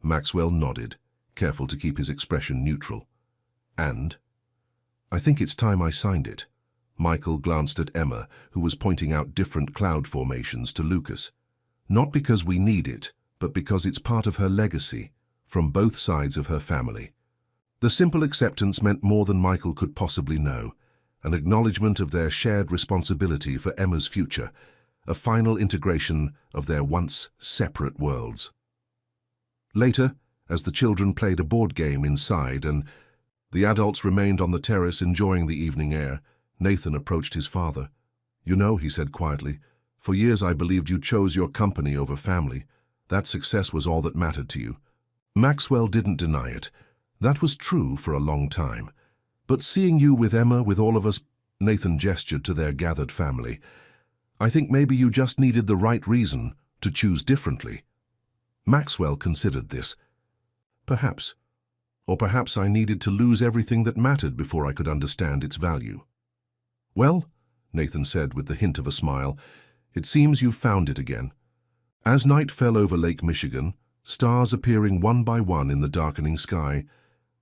Maxwell nodded, careful to keep his expression neutral. "And? I think it's time I signed it." Michael glanced at Emma, who was pointing out different cloud formations to Lucas. "Not because we need it, but because it's part of her legacy, from both sides of her family." The simple acceptance meant more than Michael could possibly know, an acknowledgement of their shared responsibility for Emma's future, a final integration of their once separate worlds. Later, as the children played a board game inside and the adults remained on the terrace enjoying the evening air, Nathan approached his father. "You know," he said quietly, "for years I believed you chose your company over family. That success was all that mattered to you." Maxwell didn't deny it. That was true for a long time. "But seeing you with Emma, with all of us," Nathan gestured to their gathered family, "I think maybe you just needed the right reason to choose differently." Maxwell considered this. "Perhaps. Or perhaps I needed to lose everything that mattered before I could understand its value." "Well," Nathan said with the hint of a smile, "it seems you've found it again." As night fell over Lake Michigan, stars appearing one by one in the darkening sky,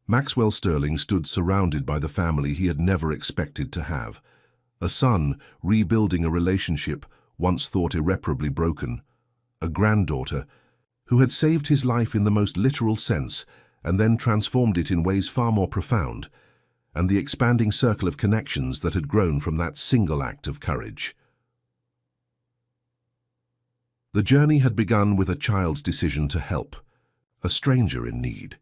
Maxwell Sterling stood surrounded by the family he had never expected to have. A son rebuilding a relationship once thought irreparably broken. A granddaughter who had saved his life in the most literal sense and then transformed it in ways far more profound, and the expanding circle of connections that had grown from that single act of courage. The journey had begun with a child's decision to help, a stranger in need.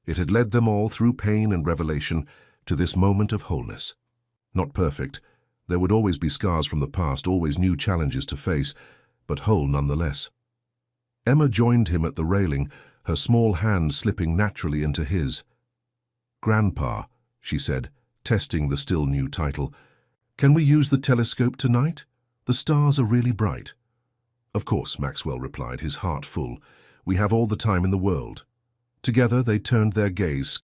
It had led them all through pain and revelation to this moment of wholeness. Not perfect, there would always be scars from the past, always new challenges to face, but whole nonetheless. Emma joined him at the railing, her small hand slipping naturally into his. "Grandpa," she said, testing the still new title, "can we use the telescope tonight? The stars are really bright." "Of course," Maxwell replied, his heart full. "We have all the time in the world." Together they turned their gaze